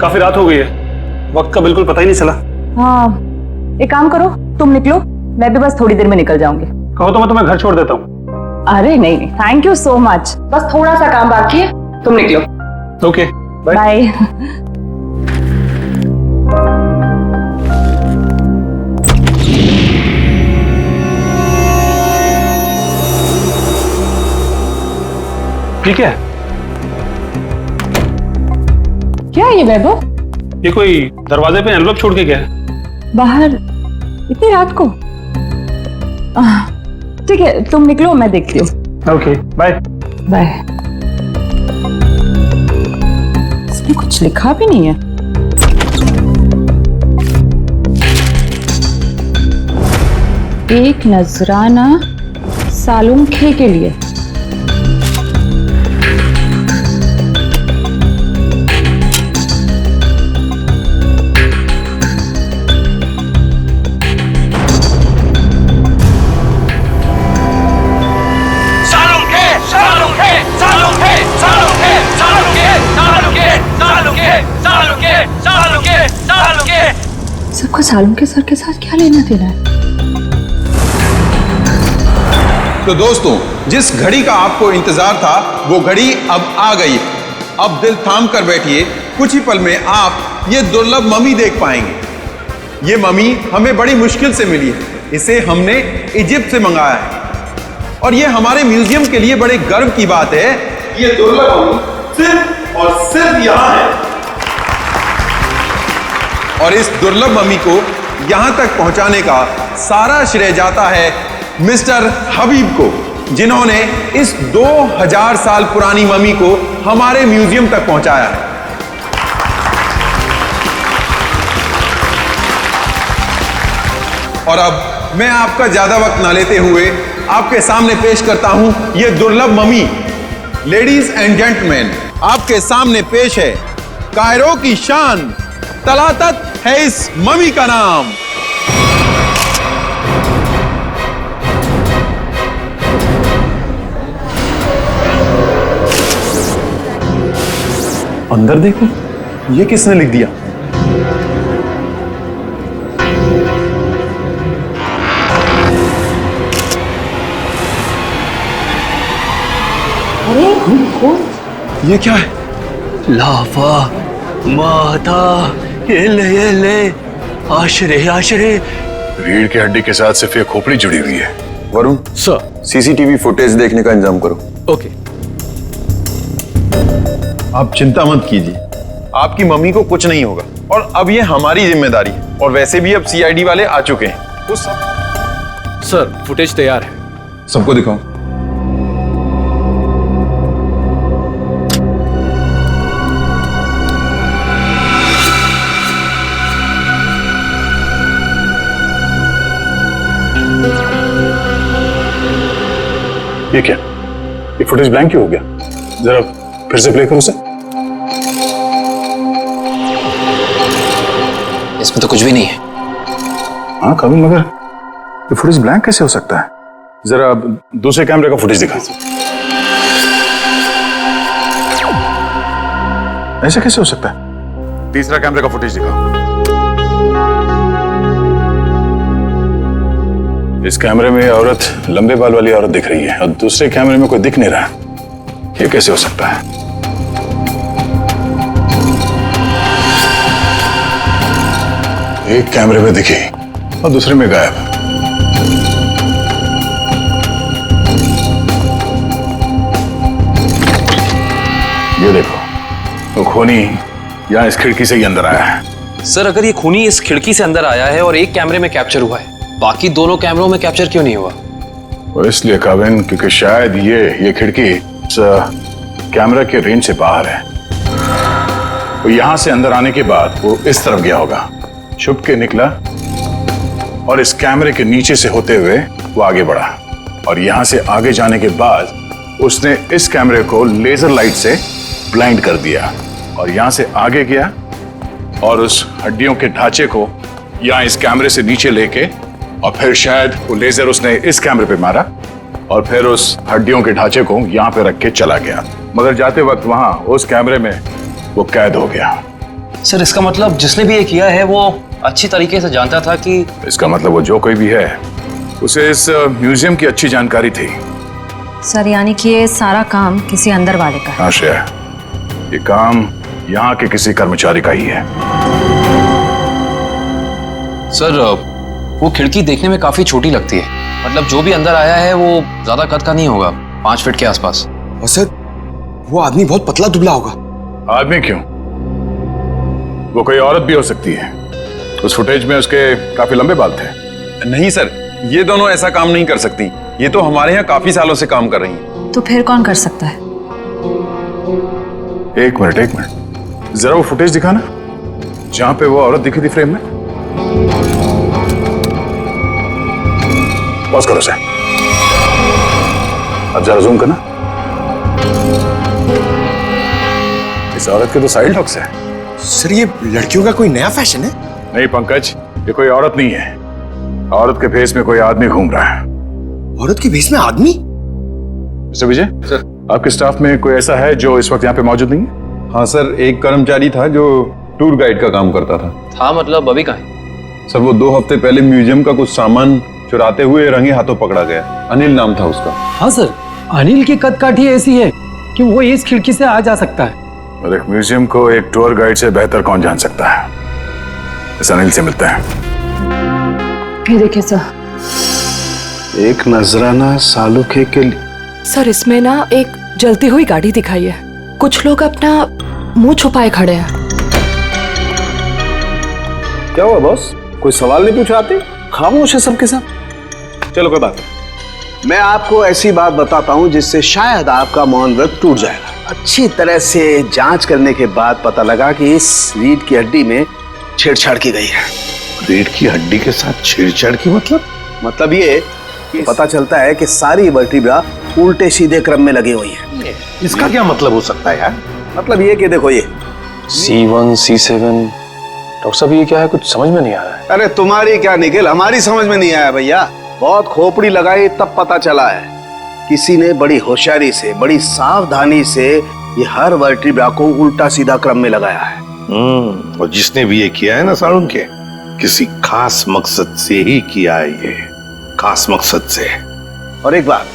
काफी रात हो गई है, वक्त का बिल्कुल पता ही नहीं चला। हाँ, एक काम करो, तुम निकलो, मैं भी बस थोड़ी देर में निकल जाऊंगी। कहो तो मैं तुम्हें घर छोड़ देता हूँ। अरे नहीं नहीं, थैंक यू सो मच, बस थोड़ा सा काम बाकी है, तुम निकलो। Okay, bye. बाय। ठीक है। क्या ये वैभव? ये कोई दरवाजे पे एनवलप छोड़ के गया है। बाहर इतनी रात को? ठीक है, तुम निकलो, मैं देखती हूँ। Okay, bye. बाय। इसमें कुछ लिखा भी नहीं है। एक नजराना सालुंखे के लिए। सबका सालुंखे सर के साथ क्या लेना देना है? तो दोस्तों, जिस घड़ी का आपको इंतजार था वो घड़ी अब आ गई। अब दिल थाम कर बैठिए, कुछ ही पल में आप ये दुर्लभ मम्मी देख पाएंगे। ये मम्मी हमें बड़ी मुश्किल से मिली है, इसे हमने इजिप्ट से मंगाया है और ये हमारे म्यूजियम के लिए बड़े गर्व की बात है। ये दुर्लभ मम्मी सिर्फ और सिर्फ यहाँ है और इस दुर्लभ मम्मी को यहां तक पहुंचाने का सारा श्रेय जाता है मिस्टर हबीब को, जिन्होंने इस 2000 साल पुरानी मम्मी को हमारे म्यूजियम तक पहुंचाया है। और अब मैं आपका ज्यादा वक्त ना लेते हुए आपके सामने पेश करता हूं यह दुर्लभ मम्मी। लेडीज एंड जेंटलमैन, आपके सामने पेश है कायरो की शान, तलातत है इस मम्मी का नाम। अंदर देखो, ये किसने लिख दिया? अरे कौन? ये क्या है? लाफा माता, ये ले आशरे आशरे। रीढ़ की हड्डी के साथ सिर्फ ये खोपड़ी जुड़ी हुई है। वरुण सर। सीसीटीवी फुटेज देखने का इंतजाम करो। ओके। आप चिंता मत कीजिए, आपकी मम्मी को कुछ नहीं होगा और अब ये हमारी जिम्मेदारी है। और वैसे भी अब सीआईडी वाले आ चुके हैं तो सर, फुटेज तैयार है। सबको दिखाओ। ये क्या? ये फुटेज ब्लैंक क्यों हो गया? जरा फिर से प्ले करो उसे। इसमें तो कुछ भी नहीं है। हाँ कभी, मगर ये फुटेज ब्लैंक कैसे हो सकता है? जरा दूसरे कैमरे का फुटेज दिखा। ऐसे कैसे हो सकता है? तीसरा कैमरे का फुटेज दिखा। इस कैमरे में औरत, लंबे बाल वाली औरत दिख रही है और दूसरे कैमरे में कोई दिख नहीं रहा। ये कैसे हो सकता है? एक कैमरे में दिखी और दूसरे में गायब। ये देखो, तो खूनी यहाँ इस खिड़की से ही अंदर आया है। सर, अगर ये खूनी इस खिड़की से अंदर आया है और एक कैमरे में कैप्चर हुआ है, बाकी दोनों कैमरों में कैप्चर क्यों नहीं हुआ? वो इसलिए काविन, क्योंकि शायद ये खिड़की कैमरा के रेंज से बाहर है। वो यहां से अंदर आने के बाद वो इस तरफ गया होगा, छुप के निकला और इस कैमरे के नीचे से होते हुए वो आगे बढ़ा और यहां से आगे जाने के बाद उसने इस कैमरे को लेजर लाइट से ब्लाइंड कर दिया और यहां से आगे गया और उस हड्डियों के ढांचे को यहां इस कैमरे से नीचे लेके और फिर शायद वो लेजर उसने इस कैमरे पे मारा और फिर उस हड्डियों के ढांचे को यहां पे रख के चला गया, मगर जाते वक्त वहां उस कैमरे में वो कैद हो गया। सर इसका मतलब जिसने भी ये किया है वो अच्छी तरीके से जानता था कि इसका मतलब वो जो कोई भी है उसे इस म्यूजियम की अच्छी जानकारी थी। सर यानी कि ये सारा काम किसी अंदर वाले का है। हाँ श्रेया, ये काम यहाँ के किसी कर्मचारी का ही है। सर वो खिड़की देखने में काफी छोटी लगती है, मतलब जो भी अंदर आया है वो ज्यादा कद का नहीं होगा, 5 फीट के आसपास। और सर वो आदमी बहुत पतला दुबला होगा। आदमी क्यों, वो कोई औरत भी हो सकती है। उस फुटेज में उसके काफी लंबे बाल थे। नहीं सर, ये दोनों ऐसा काम नहीं कर सकती। ये तो हमारे यहाँ काफी सालों से काम कर रही हैं। तो फिर कौन कर सकता है? एक मिनट, जरा वो फुटेज दिखाना जहां पे वो औरत दिखी थी फ्रेम में। पॉज करो सर, अब जरा जूम करना। इस औरत के तो साइड लॉक्स है। सर ये लड़कियों का कोई नया फैशन है? नहीं पंकज, ये कोई औरत नहीं है। औरत के भेस में कोई आदमी घूम रहा है। औरत के भेस में आदमी? मिस्टर विजय सर, आपके स्टाफ में कोई ऐसा है जो इस वक्त यहाँ पे मौजूद नहीं है? हाँ सर, एक कर्मचारी था जो टूर गाइड का काम करता था। हाँ मतलब अभी कहाँ है? सर वो 2 हफ्ते पहले म्यूजियम का कुछ सामान चुराते हुए रंगे हाथों पकड़ा गया। अनिल नाम था उसका। हाँ सर, अनिल की कदकाठी ऐसी है कि वो इस खिड़की से आ जा सकता है। और एक म्यूजियम को एक टूर गाइड से बेहतर कौन जान सकता है। इस अनिल से मिलता है। ये देखिए सर, एक नजराना सालुखे के लिए। सर इसमें ना एक जलती हुई गाड़ी दिखाई है, कुछ लोग अपना मुंह छुपाए खड़े हैं। क्या हुआ बॉस, कोई सवाल नहीं पूछा आते? खामोश है सबके सब। चलो कोई बात नहीं, मैं आपको ऐसी बात बताता हूं जिससे शायद आपका मौन व्रत टूट जाएगा। अच्छी तरह से जांच करने के बाद पता लगा कि इस रीढ़ की हड्डी में छेड़छाड़ की गई है। रीढ़ की हड्डी के साथ छेड़छाड़ की मतलब ये कि पता चलता है कि सारी वर्टिब्रा उल्टे सीधे क्रम में लगी हुई है। इसका क्या मतलब हो सकता है यार? मतलब ये कि देखो, ये C1 C7, डॉक्टर साहब ये क्या है, कुछ समझ में नहीं आ रहा है। अरे तुम्हारी क्या निकल, हमारी समझ में नहीं आया भैया। बहुत खोपड़ी लगाई तब पता चला है। किसी ने बड़ी होशियारी से, बड़ी सावधानी से ये हर वर्टिब्रा को उल्टा सीधा क्रम में लगाया है। और जिसने भी ये किया है ना सारुण के, किसी खास मकसद से ही किया है, ये खास मकसद से। और एक बात,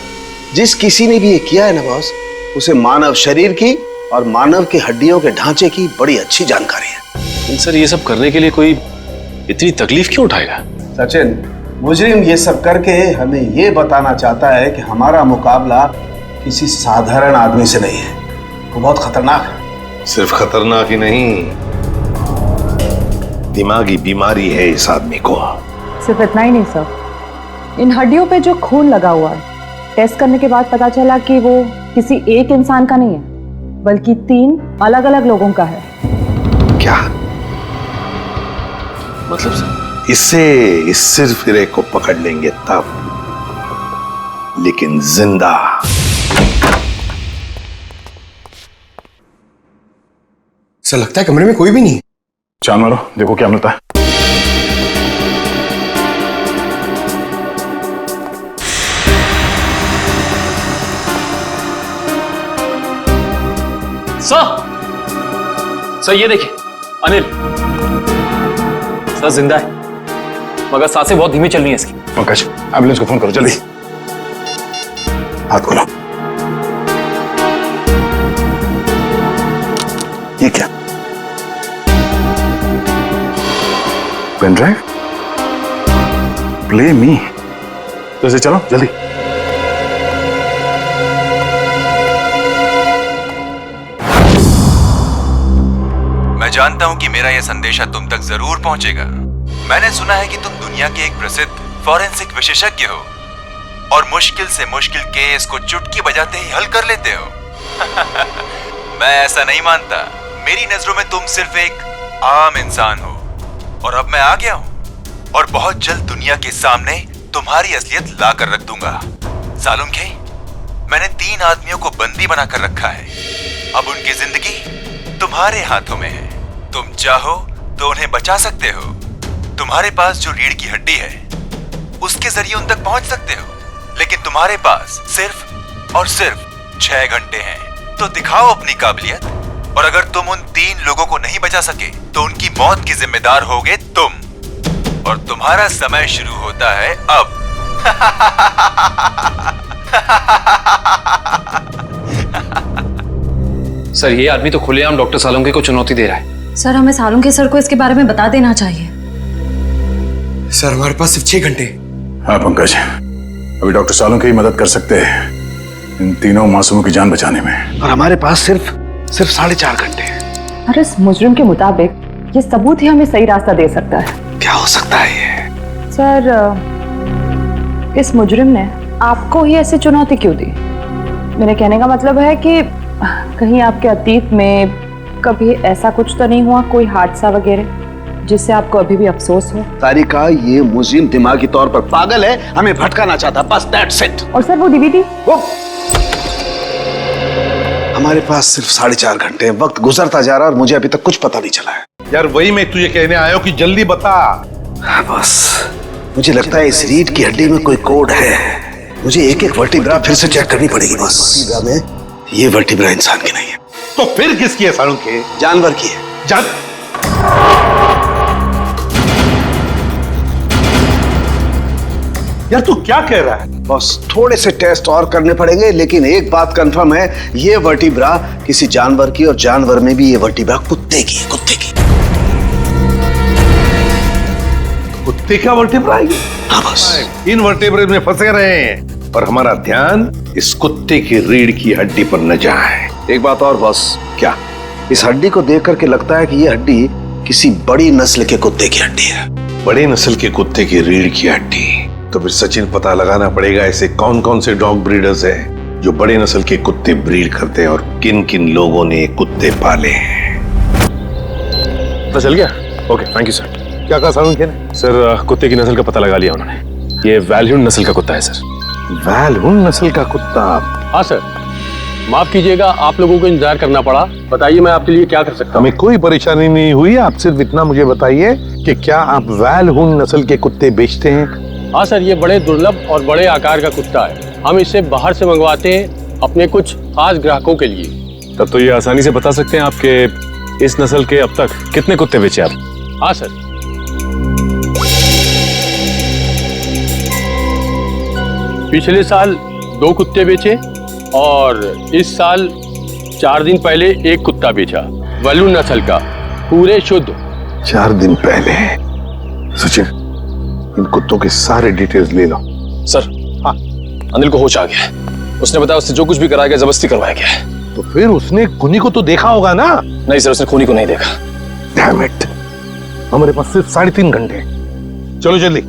जिस किसी ने भी ये किया है ना बॉस, उसे मानव शरीर की और मानव के हड्डियों के ढांचे की बड़ी अच्छी जानकारी है। सर ये सब करने के लिए कोई इतनी तकलीफ क्यों उठाएगा? सचिन, मुजरिम ये सब करके हमें ये बताना चाहता है कि हमारा मुकाबला किसी साधारण आदमी से नहीं है, वो बहुत खतरनाक है। सिर्फ खतरनाक ही नहीं, दिमागी बीमारी है इस आदमी को। सिर्फ इतना ही नहीं सर, इन हड्डियों पे जो खून लगा हुआ है, टेस्ट करने के बाद पता चला कि वो किसी एक इंसान का नहीं है, बल्कि 3 अलग अलग लोगों का है। क्या मतलब सर? इससे इस सिर फिरे को पकड़ लेंगे तब, लेकिन जिंदा। सर लगता है कमरे में कोई भी नहीं है। चांद मारो, देखो क्या मिलता है। सर ये देखिए, अनिल सर जिंदा है, मगर सांसें बहुत धीमी चल रही हैं इसकी। पंकज, एम्बुलेंस को फोन करो जल्दी। हाथ खोलो। ये क्या? Pen drive? Play me. तो इसे चलो जल्दी। मैं जानता हूं कि मेरा यह संदेशा तुम तक जरूर पहुंचेगा। मैंने सुना है कि तुम दुनिया के एक प्रसिद्ध फॉरेंसिक विशेषज्ञ हो और मुश्किल से मुश्किल केस को चुटकी बजाते ही हल कर लेते हो। मैं ऐसा नहीं मानता। मेरी नजरों में तुम सिर्फ एक आम इंसान हो और अब मैं आ गया हूं और बहुत जल्द दुनिया के सामने तुम्हारी असलियत ला कर रख दूंगा। सालुंखे, मैंने 3 आदमियों को बंदी बनाकर रखा है। अब उनकी जिंदगी तुम्हारे हाथों में है। तुम चाहो तो उन्हें बचा सकते हो। तुम्हारे पास जो रीढ़ की हड्डी है उसके जरिए उन तक पहुंच सकते हो, लेकिन तुम्हारे पास सिर्फ और सिर्फ 6 घंटे हैं। तो दिखाओ अपनी काबिलियत और अगर तुम उन 3 लोगों को नहीं बचा सके तो उनकी मौत की जिम्मेदार होगे तुम। और तुम्हारा समय शुरू होता है अब। सर, ये आदमी तो खुलेआम डॉक्टर सालुंके को चुनौती दे रहा है। सर, हमें सालुंके सर को इसके बारे में बता देना चाहिए। सर, हमारे पास सिर्फ 6 घंटे। हाँ पंकज, अभी डॉक्टर सालुंके ही मदद कर सकते हैं इन तीनों मासूमों की जान बचाने में। और हमारे पास सिर्फ 4.5 घंटे हैं। और इस मुजरिम के मुताबिक ये सबूत ही हमें सही रास्ता दे सकता है। क्या हो सकता है ये? सर, इस मुजरिम ने आपको ही ऐसी चुनौती क्यों दी? मेरे कहने का मतलब है कि कहीं आपके अतीत में कभी ऐसा कुछ तो नहीं हुआ, कोई हादसा वगैरह जिससे आपको अभी भी अफसोस हो? तारिका, ये मुजिम दिमागी तौर पर पागल है, हमें भटकाना चाहता, बस दैट्स इट। और सर, वो डीवीडी? हमारे पास सिर्फ 4.5 घंटे हैं। वक्त गुजरता जा रहा है और मुझे अभी तक कुछ पता नहीं चला है। यार वही मैं तुझे कहने आया हूँ कि जल्दी बता। हाँ बस, मुझे लगता है इस रीढ़ की हड्डी में कोई कोड है। मुझे एक वर्टिब्रा फिर से चेक करनी पड़ेगी। बस में ये वर्टिब्रा इंसान की नहीं है। तो फिर किसकी है सालुंके? जानवर की है। यार तू क्या कह रहा है? बस थोड़े से टेस्ट और करने पड़ेंगे, लेकिन एक बात कंफर्म है, ये वर्टिब्रा किसी जानवर की, और जानवर में भी ये वर्टिब्रा कुत्ते की। कुत्ते का वर्टिब्रा है? हाँ बस इन वर्टिब्रे में फंसे रहे हैं और हमारा ध्यान इस कुत्ते की रीढ़ की हड्डी पर न जाए। एक बात और बॉस। क्या? इस हड्डी को देख करके लगता है कि ये हड्डी किसी बड़ी नस्ल के कुत्ते की हड्डी है। बड़े नस्ल के कुत्ते की रीढ़ की हड्डी? तो फिर सचिन पता लगाना पड़ेगा ऐसे कौन कौन से डॉग ब्रीडर्स हैं जो बड़े नस्ल के कुत्ते ब्रीड करते हैं और किन किन लोगों ने कुत्ते पाले हैं। पता चल गया? Okay, thank you sir. क्या कहा सालुंके ने? सर, कुत्ते की नस्ल का पता लगा लिया उन्होंने। ये वैल्यून नस्ल का कुत्ता है सर। वैल्यून नस्ल का कुत्ता? हाँ सर, माफ कीजिएगा, आप लोगों को इंतजार करना पड़ा। बताइए मैं आपके लिए क्या कर सकता हूँ? हमें कोई परेशानी नहीं हुई, आप सिर्फ इतना मुझे बताइए कि क्या आप वैल्यून नस्ल के कुत्ते बेचते हैं? हाँ सर, ये बड़े दुर्लभ और बड़े आकार का कुत्ता है। हम इसे बाहर से मंगवाते हैं अपने कुछ खास ग्राहकों के लिए। तब तो ये आसानी से बता सकते हैं आपके इस नस्ल के अब तक कितने कुत्ते बेचे आप? हाँ सर, पिछले साल 2 कुत्ते बेचे और इस साल 4 दिन पहले 1 कुत्ता बेचा, वैल्यून नस्ल का, पूरे शुद्ध। 4 दिन पहले? सचिन, इन कुत्तों के सारे डिटेल्स ले लो। सर, हाँ, अनिल को होश आ गया है। उसने बताया उससे जो कुछ भी कराया गया जबरदस्ती करवाया गया है। तो फिर उसने खूनी को तो देखा होगा ना? नहीं सर, उसने खूनी को नहीं देखा। डैम इट, हमारे पास सिर्फ 3.5 घंटे। चलो जल्दी।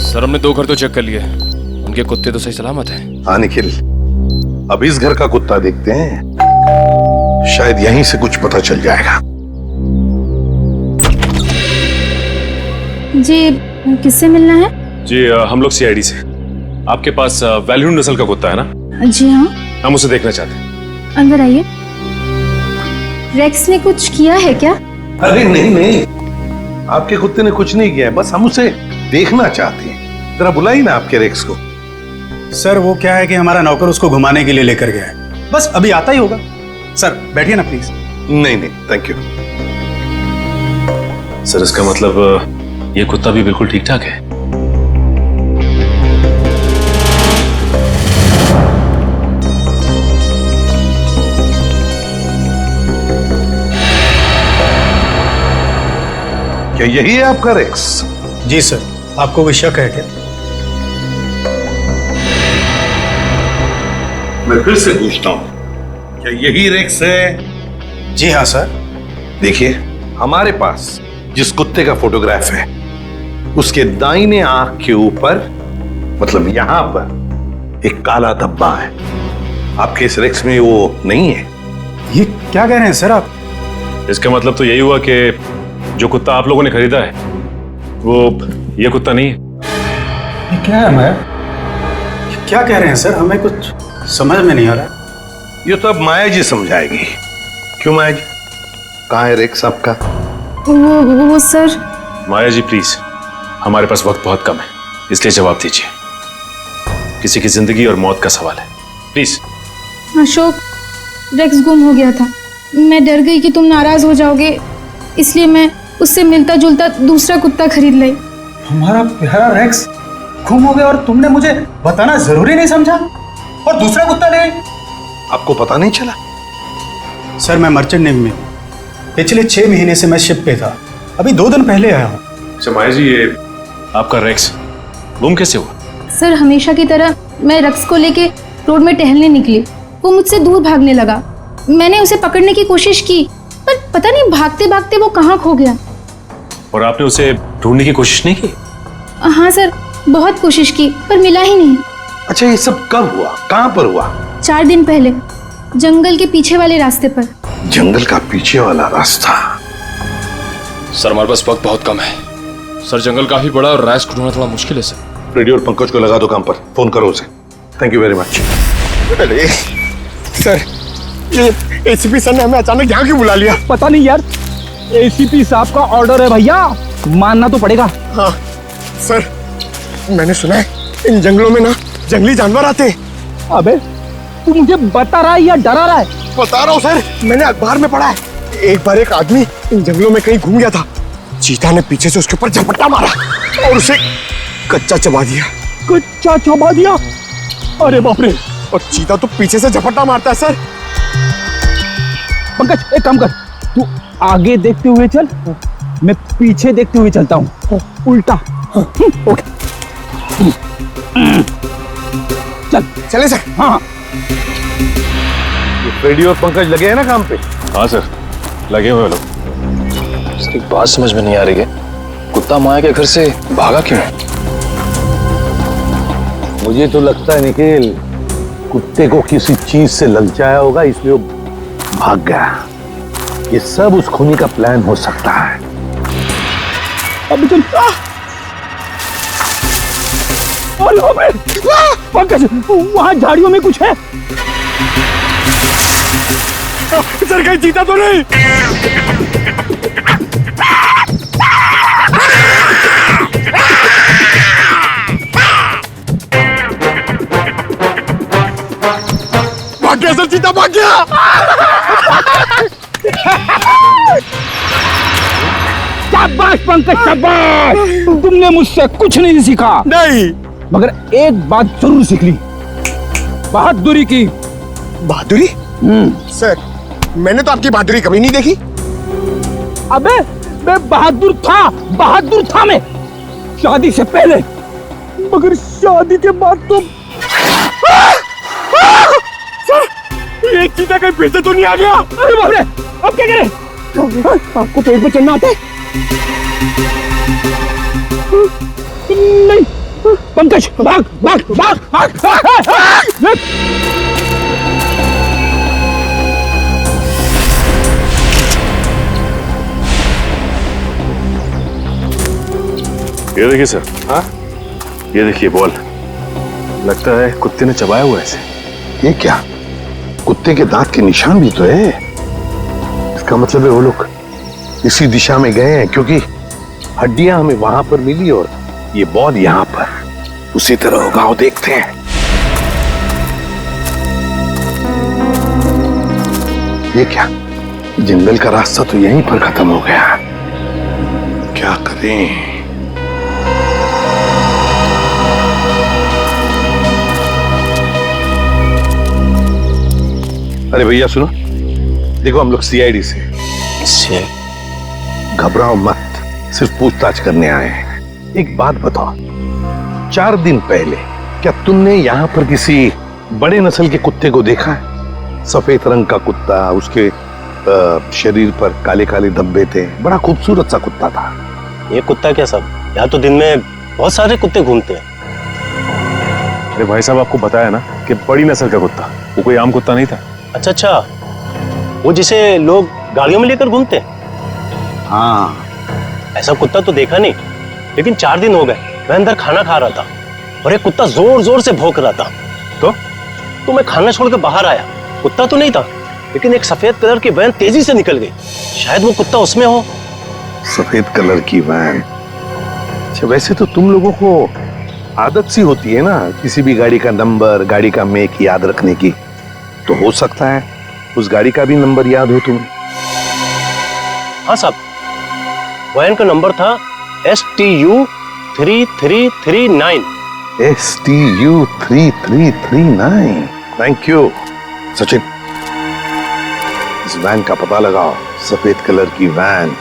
सर, हमने 2 घर तो चेक कर लिए, उनके कुत्ते तो सही सलामत हैं। हाँ निखिल, अब इस घर का कुत्ता देखते हैं, शायद यहीं से कुछ पता चल जाएगा। जी, किससे मिलना है? जी, हम लोग सीआईडी से। आपके पास वैल्यून नस्ल का कुत्ता है ना? जी हाँ। हम उसे देखना चाहते हैं। अंदर आइए। रेक्स ने कुछ किया है क्या? अरे नहीं, आपके कुत्ते ने कुछ नहीं किया है, बस हम उसे देखना चाहते हैं। जरा बुलाइए ना आपके रेक्स को। सर, वो क्या है कि हमारा नौकर उसको घुमाने के लिए लेकर गया है, बस अभी आता ही होगा। सर बैठिए ना प्लीज। नहीं, थैंक यू। सर, इसका मतलब ये कुत्ता भी बिल्कुल ठीक ठाक है? क्या यही है आपका रेक्स? जी सर, आपको कोई शक है क्या? मैं फिर से पूछता हूं, क्या यही रेक्स है? जी हाँ सर। देखिए, हमारे पास जिस कुत्ते का फोटोग्राफ है उसके दाहिने आंख के ऊपर, मतलब यहां पर एक काला धब्बा है। आपके इस रेक्स में वो नहीं है। ये क्या कह रहे हैं सर आप? इसका मतलब तो यही हुआ कि जो कुत्ता आप लोगों ने खरीदा है वो ये कुत्ता नहीं है। ये क्या है? मैं क्या कह रहे हैं सर? हमें कुछ समझ में नहीं आ रहा। ये तो अब माया जी समझाएगी। क्यों माया जी, कहाँ है रेक्स आपका? वो सर। माया जी प्लीज, हमारे पास वक्त बहुत कम है, इसलिए जवाब दीजिए। किसी की जिंदगी और मौत का सवाल है। प्लीज। अशोक, रेक्स गुम हो गया था। मैं डर गई कि तुम नाराज हो जाओगे, इसलिए मैं उससे मिलता जुलता दूसरा कुत्ता खरीद लाई। हमारा प्यारा रेक्स गुम हो गया और तुमने मुझे बताना जरूरी नहीं समझा और दूसरा कुत्ता ले आई। आपको पता नहीं चला? सर, मैं मर्चेंट नेवी में हूँ। पिछले 6 महीने से मैं शिप पे था, अभी 2 दिन पहले आया हूँ। अच्छा माया जी, ये आपका रेक्स गुम कैसे हुआ? सर, हमेशा की तरह मैं रेक्स को लेके रोड में टहलने निकली। वो मुझसे दूर भागने लगा। मैंने उसे पकड़ने की कोशिश की, पर पता नहीं भागते भागते वो कहाँ खो गया। और आपने उसे ढूंढने की कोशिश नहीं की? हाँ सर, बहुत कोशिश की पर मिला ही नहीं। अच्छा, ये सब कब हुआ, कहाँ पर हुआ? 4 दिन पहले, जंगल के पीछे वाले रास्ते पर। जंगल का पीछे वाला रास्ता? सर, हमारे पास वक्त बहुत कम है। सर, जंगल काफी बड़ा और रैश को ढूंढना थोड़ा मुश्किल है सर। रेडियो और पंकज को लगा दो काम पर, फोन करो उसे। Thank you very much. अरे सर, ये एसीपी सर ने हमें अचानक यहाँ क्यों बुला लिया? पता नहीं यार, एसीपी साहब का ऑर्डर है भैया, मानना तो पड़ेगा। हाँ सर, मैंने सुना है इन जंगलों में ना जंगली जानवर आते हैं। अबे तू मुझे बता रहा है या डरा रहा है? बता रहा हूँ सर, मैंने अखबार में पढ़ा है। एक बार एक आदमी इन जंगलों में कहीं घूम गया था, चीता ने पीछे से उसके ऊपर झपट्टा मारा और उसे कच्चा चबा दिया। कच्चा चबा दिया? अरे बाप रे! और चीता तो पीछे से झपट्टा मारता है सर। पंकज, एक काम कर, तू आगे देखते हुए चल, मैं पीछे देखते हुए चलता हूँ, उल्टा। ओके, चल चले सर। हाँ। रेडियो और पंकज लगे हैं ना काम पे? हाँ सर, लगे हुए लोग। एक बात समझ में नहीं आ रही है, कुत्ता माया के घर से भागा क्यों है? मुझे तो लगता है निखिल, कुत्ते को किसी चीज से ललचाया होगा, इसलिए वो भाग गया। ये सब उस खूनी का प्लान हो सकता है। अभी चल। पंकज, वहां झाड़ियों में कुछ है। सर, कहीं चीता तो नहीं? भाग गया सर, चीता भाग गया। शाबाश पंकज, शाबाश! तुमने मुझसे कुछ नहीं सीखा। नहीं, मगर एक बात जरूर सीख ली, बहादुरी की। बहादुरी? सर, मैंने तो आपकी बहादुरी कभी नहीं देखी। अबे मैं बहादुर था मैं, शादी से पहले, मगर शादी के बाद तो। सर, ये चीता कहीं फिर से तो नहीं आ गया? अरे बाप रे, अब क्या करें? आपको पेड़ पे चढ़ना आता है? नहीं पंकज, भाग भाग भाग भाग, भाग। ये देखिए सर। हाँ, ये देखिए बॉल, लगता है कुत्ते ने चबाया हुआ है इसे। ये क्या, कुत्ते के दांत के निशान भी तो है। इसका मतलब है वो लोग इसी दिशा में गए हैं, क्योंकि हड्डियां हमें वहां पर मिली और ये बॉल यहाँ पर। उसी तरह होगा, वो देखते हैं। ये क्या, जंगल का रास्ता तो यहीं पर खत्म हो गया। क्या करें? अरे भैया सुनो, देखो हम लोग सीआईडी से। घबराओ मत, सिर्फ पूछताछ करने आए हैं। एक बात बताओ, 4 दिन पहले क्या तुमने यहाँ पर किसी बड़े नस्ल के कुत्ते को देखा है? सफेद रंग का कुत्ता, उसके शरीर पर काले काले धब्बे थे, बड़ा खूबसूरत सा कुत्ता था। ये कुत्ता क्या सब, यहाँ तो दिन में बहुत सारे कुत्ते घूमते हैं। अरे भाई साहब, आपको बताया ना कि बड़ी नस्ल का कुत्ता, वो कोई आम कुत्ता नहीं था। अच्छा अच्छा, वो जिसे लोग गाड़ियों में लेकर घूमते हैं? हाँ, ऐसा कुत्ता तो देखा नहीं, लेकिन 4 दिन हो गए मैं अंदर खाना खा रहा था और एक कुत्ता जोर जोर से भौंक रहा था। तो मैं खाना छोड़कर बाहर आया, कुत्ता तो नहीं था, लेकिन एक सफेद कलर की वैन तेजी से निकल गई। शायद वो कुत्ता उसमें हो। सफेद कलर की वैन? अच्छा, वैसे तो तुम लोगों को आदत सी होती है ना किसी भी गाड़ी का नंबर, गाड़ी का मेक याद रखने की। तो हो सकता है उस गाड़ी का भी नंबर याद हो तुम्हें। हाँ साहब, वैन का नंबर था STU 3339। STU 3339। Thank you Sachin. इस वैन का पता लगाओ, सफेद कलर की वैन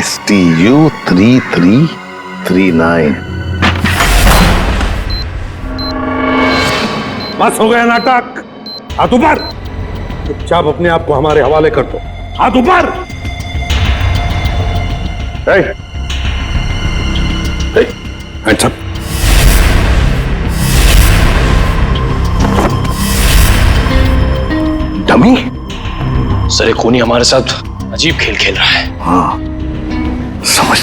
STU 3339। बस हो गया नाटक, हाथ ऊपर। चुपचाप अपने आप को हमारे हवाले कर दो, हाथ ऊपर। hands up। डमी? सर ये खूनी हमारे साथ अजीब खेल खेल रहा है। हाँ समझ।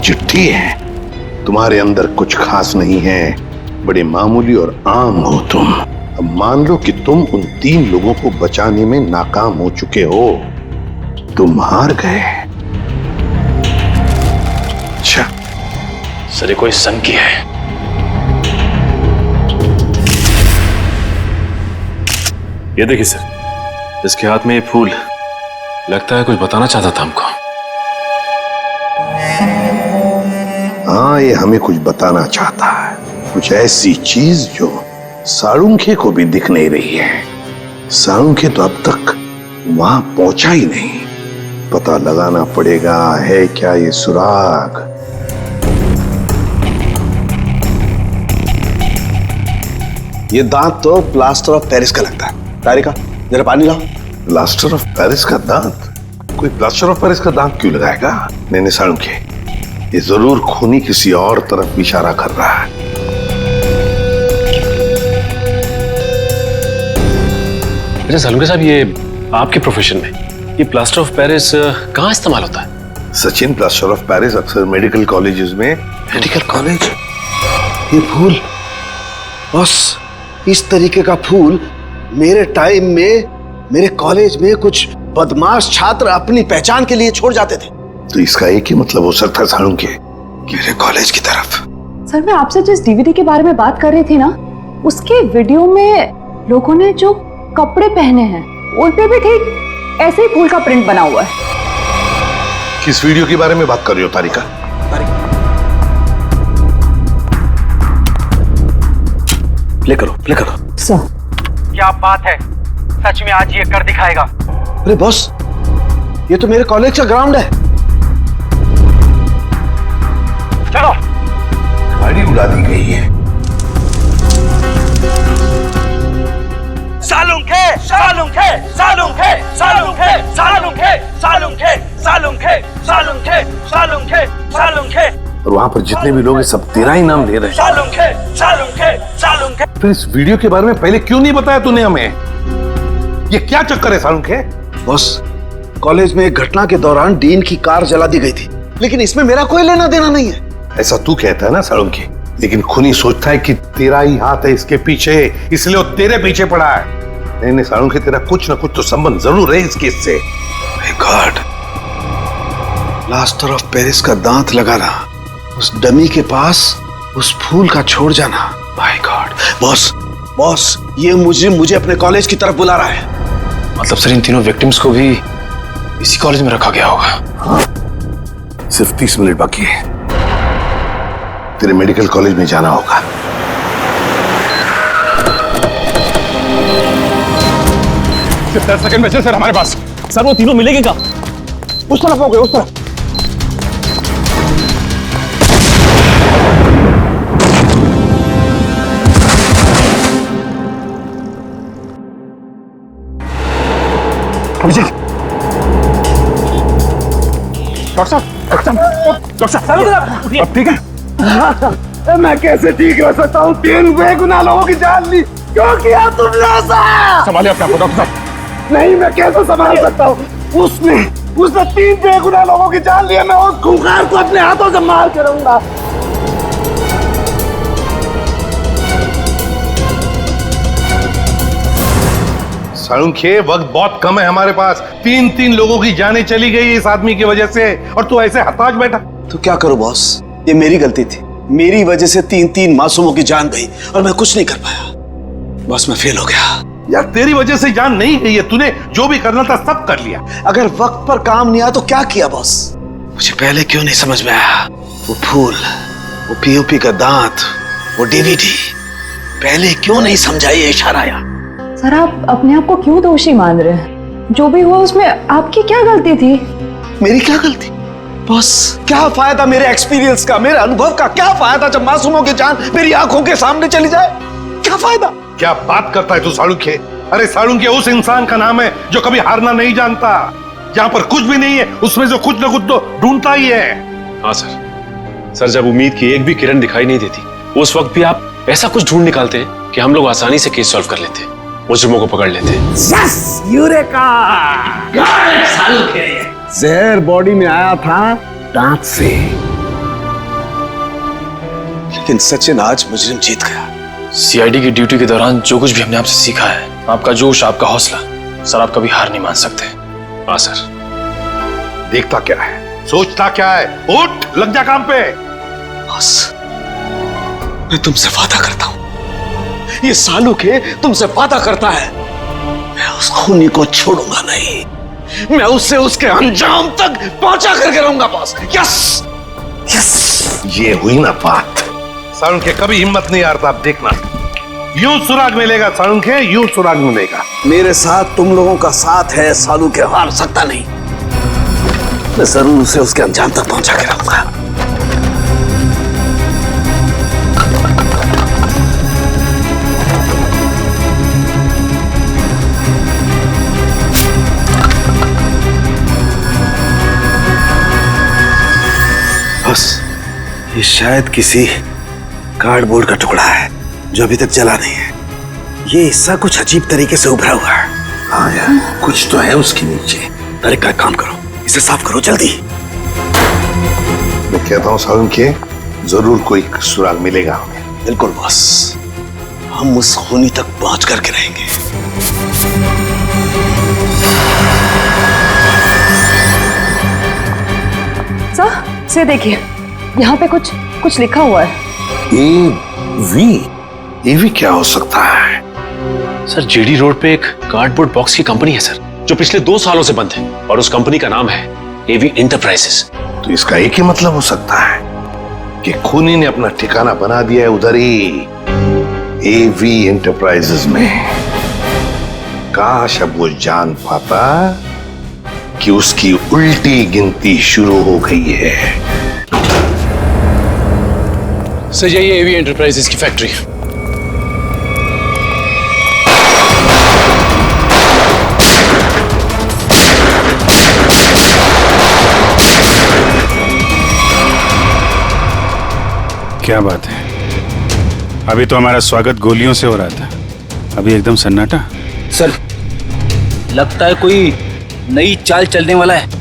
चिट्ठी है, तुम्हारे अंदर कुछ खास नहीं है, बड़े मामूली और आम हो तुम। अब मान लो कि तुम उन 3 लोगों को बचाने में नाकाम हो चुके हो, तुम हार गए। अच्छा सर ये कोई सन की है। ये देखिए सर, इसके हाथ में ये फूल, लगता है कुछ बताना चाहता था हमको। हाँ ये हमें कुछ बताना चाहता है, कुछ ऐसी चीज जो साळुंखे को भी दिख नहीं रही है। साळुंखे तो अब तक वहां पहुंचा ही नहीं। पता लगाना पड़ेगा है क्या ये सुराग। ये दांत तो प्लास्टर ऑफ पेरिस का लगता है। तारिका जरा पानी लाओ। प्लास्टर ऑफ पेरिस का दांत? कोई प्लास्टर ऑफ पेरिस का दांत क्यों लगाएगा? नहीं साळुंखे, ये जरूर खूनी किसी और तरफ इशारा कर रहा है। अच्छा साळुंखे साहब, ये आपके प्रोफेशन में ये प्लास्टर ऑफ पेरिस कहाँ इस्तेमाल होता है? सचिन, प्लास्टर ऑफ पेरिस अक्सर मेडिकल कॉलेजेस में। Medical college? ये फूल बस, इस तरीके का फूल मेरे टाइम में मेरे कॉलेज में कुछ बदमाश छात्र अपनी पहचान के लिए छोड़ जाते थे। तो इसका एक ही मतलब हो सकता है साळुंखे, मेरे कॉलेज की तरफ। सर मैं आपसे जिस डीवीडी के बारे में बात कर रही थी ना, उसके वीडियो में लोगों ने जो कपड़े पहने हैं उन पे भी ठीक ऐसे ही फूल का प्रिंट बना हुआ है। किस वीडियो के बारे में बात कर रही हो तारिका? प्ले करो, प्ले करो। सर क्या बात है, सच में आज ये कर दिखाएगा। अरे बॉस, ये तो मेरे कॉलेज का ग्राउंड है। चलो। गाड़ी उड़ा दी गई है। साळुंखे, साळुंखे, साळुंखे, साळुंखे, साळुंखे, साळुंखे, साळुंखे, साळुंखे, साळुंखे, साळुंखे। और वहां पर जितने भी लोग हैं सब तेरा ही नाम ले रहे हैं। साळुंखे, साळुंखे, साळुंखे। फिर इस वीडियो के बारे में पहले क्यों नहीं बताया तूने हमें? ये क्या चक्कर है साळुंखे? बॉस, कॉलेज में एक घटना के दौरान डीन की कार जला दी गई थी, लेकिन इसमें मेरा कोई लेना देना नहीं है। ऐसा तू कहता है ना साळुंखे, लेकिन खूनी सोचता है कि तेरा ही हाथ है इसके पीछे, इसलिए वो तेरे पीछे पड़ा है। नहीं साळुंखे, तेरा कुछ ना कुछ तो संबंध जरूर है इस केस से। गॉड, प्लास्टर ऑफ पेरिस का दांत लगाना, उस डमी के पास उस फूल का छोड़ जाना। My God. बॉस, बॉस, ये मुझे अपने कॉलेज की तरफ बुला रहा है। मतलब सर इन तीनों विक्टिम्स को भी इसी कॉलेज में रखा गया होगा? हाँ, सिर्फ 30 मिनट बाकी है, तेरे मेडिकल कॉलेज में जाना होगा। 10 सेकंड बचे सर हमारे पास। सर वो तीनों मिलेंगे क्या? उस तरफ हो गए, उस तरफ। अभिजीत, डॉक्टर साहब, अब ठीक है? मैं कैसे ठीक रह सकता हूँ? 3 बेगुनाह लोगों की जान ली, क्यों किया तुमने ऐसा? संभालिए अपने आप को डॉक्टर साहब। नहीं, मैं कैसे संभाल सकता हूँ? उसने 3 बेगुनाह लोगों की जान ली है। मैं उस खूंखार को अपने हाथों से मार के रहूंगा। साळुंखे, वक्त बहुत कम है हमारे पास। 3 लोगों की जानें चली गई इस आदमी की वजह से, और तू ऐसे हताश बैठा। तो क्या करूं बॉस, ये मेरी गलती थी। मेरी वजह से 3 मासूमों की जान गई और मैं कुछ नहीं कर पाया। बॉस मैं फेल हो गया। यार तेरी वजह से जान नहीं गई है, तूने जो भी करना था सब कर लिया। अगर वक्त पर काम नहीं आया तो क्या किया बॉस? मुझे पहले क्यों नहीं समझ में आया? वो फूल, वो पीओपी का दांत, वो डीवीडी, पहले क्यों नहीं समझा ये इशारा आया? सर आप अपने आप को क्यों दोषी मान रहे हैं? जो भी हुआ उसमें आपकी क्या गलती थी? मेरी क्या गलती? बॉस क्या फायदा मेरे एक्सपीरियंस का, मेरे अनुभव का? क्या फायदा जब मासूमों की जान मेरी आंखों के सामने चली जाए? क्या फायदा? क्या बात करता है तू साळुंखे? अरे साळुंखे उस इंसान का नाम है जो कभी हारना नहीं जानता। जहां पर कुछ भी नहीं है उसमें जो कुछ न कुछ तो ढूंढता ही है। हाँ सर, जब उम्मीद की एक भी किरण दिखाई नहीं देती, उस वक्त भी आप ऐसा कुछ ढूंढ निकालते हैं कि हम लोग आसानी से केस सॉल्व कर लेते, मुजरिमों को पकड़ लेते। Yes, eureka! जहर बॉडी में आया था दांत से। लेकिन सचिन आज मुजरिम जीत गया। सीआईडी की ड्यूटी के दौरान जो कुछ भी हमने आपसे सीखा है, आपका जोश, आपका हौसला, सर आप कभी हार नहीं मान सकते। हाँ सर। देखता क्या है, सोचता क्या है, उठ लग जा काम पे। बस मैं तुमसे वादा करता हूं, ये साळुंखे तुमसे वादा करता है, मैं उस खूनी को छोड़ूंगा नहीं। मैं उससे उसके अंजाम तक पहुंचा करके रहूंगा बॉस। यस यस, ये हुई ना बात। साळुंखे कभी हिम्मत नहीं हारता, आप देखना। यूं सुराग मिलेगा साळुंखे, यूं सुराग मिलेगा। मेरे साथ तुम लोगों का साथ है, साळुंखे हार सकता नहीं। मैं जरूर उसे उसके अंजाम तक पहुंचा के रहूंगा। बस ये शायद किसी कार्डबोर्ड का टुकड़ा है जो अभी तक जला नहीं है। ये हिस्सा कुछ अजीब तरीके से उभरा हुआ है। हाँ यार, कुछ तो है उसके नीचे। अरे क्या काम करो, इसे साफ करो जल्दी। मैं कहता हूँ साळुंखे, जरूर कोई सुराग मिलेगा हमें। बिल्कुल बॉस, हम उस खूनी तक पहुंच करके रहेंगे। सर से देखिए, यहाँ पे कुछ लिखा हुआ है। एवी क्या हो सकता है? सर जेडी रोड पे एक कार्डबोर्ड बॉक्स की कंपनी है सर, जो पिछले 2 सालों से बंद है, और उस कंपनी का नाम है एवी एंटरप्राइजेस। तो इसका एक ही मतलब हो सकता है कि खूनी ने अपना ठिकाना बना दिया है उधर ही, एवी एंटरप्राइजेस में। काश अब वो जान पाता कि उसकी उल्टी गिनती शुरू हो गई है। सर यही एवी एंटरप्राइजेस की फैक्ट्री है। क्या बात है, अभी तो हमारा स्वागत गोलियों से हो रहा था, अभी एकदम सन्नाटा। सर लगता है कोई नई चाल चलने वाला है।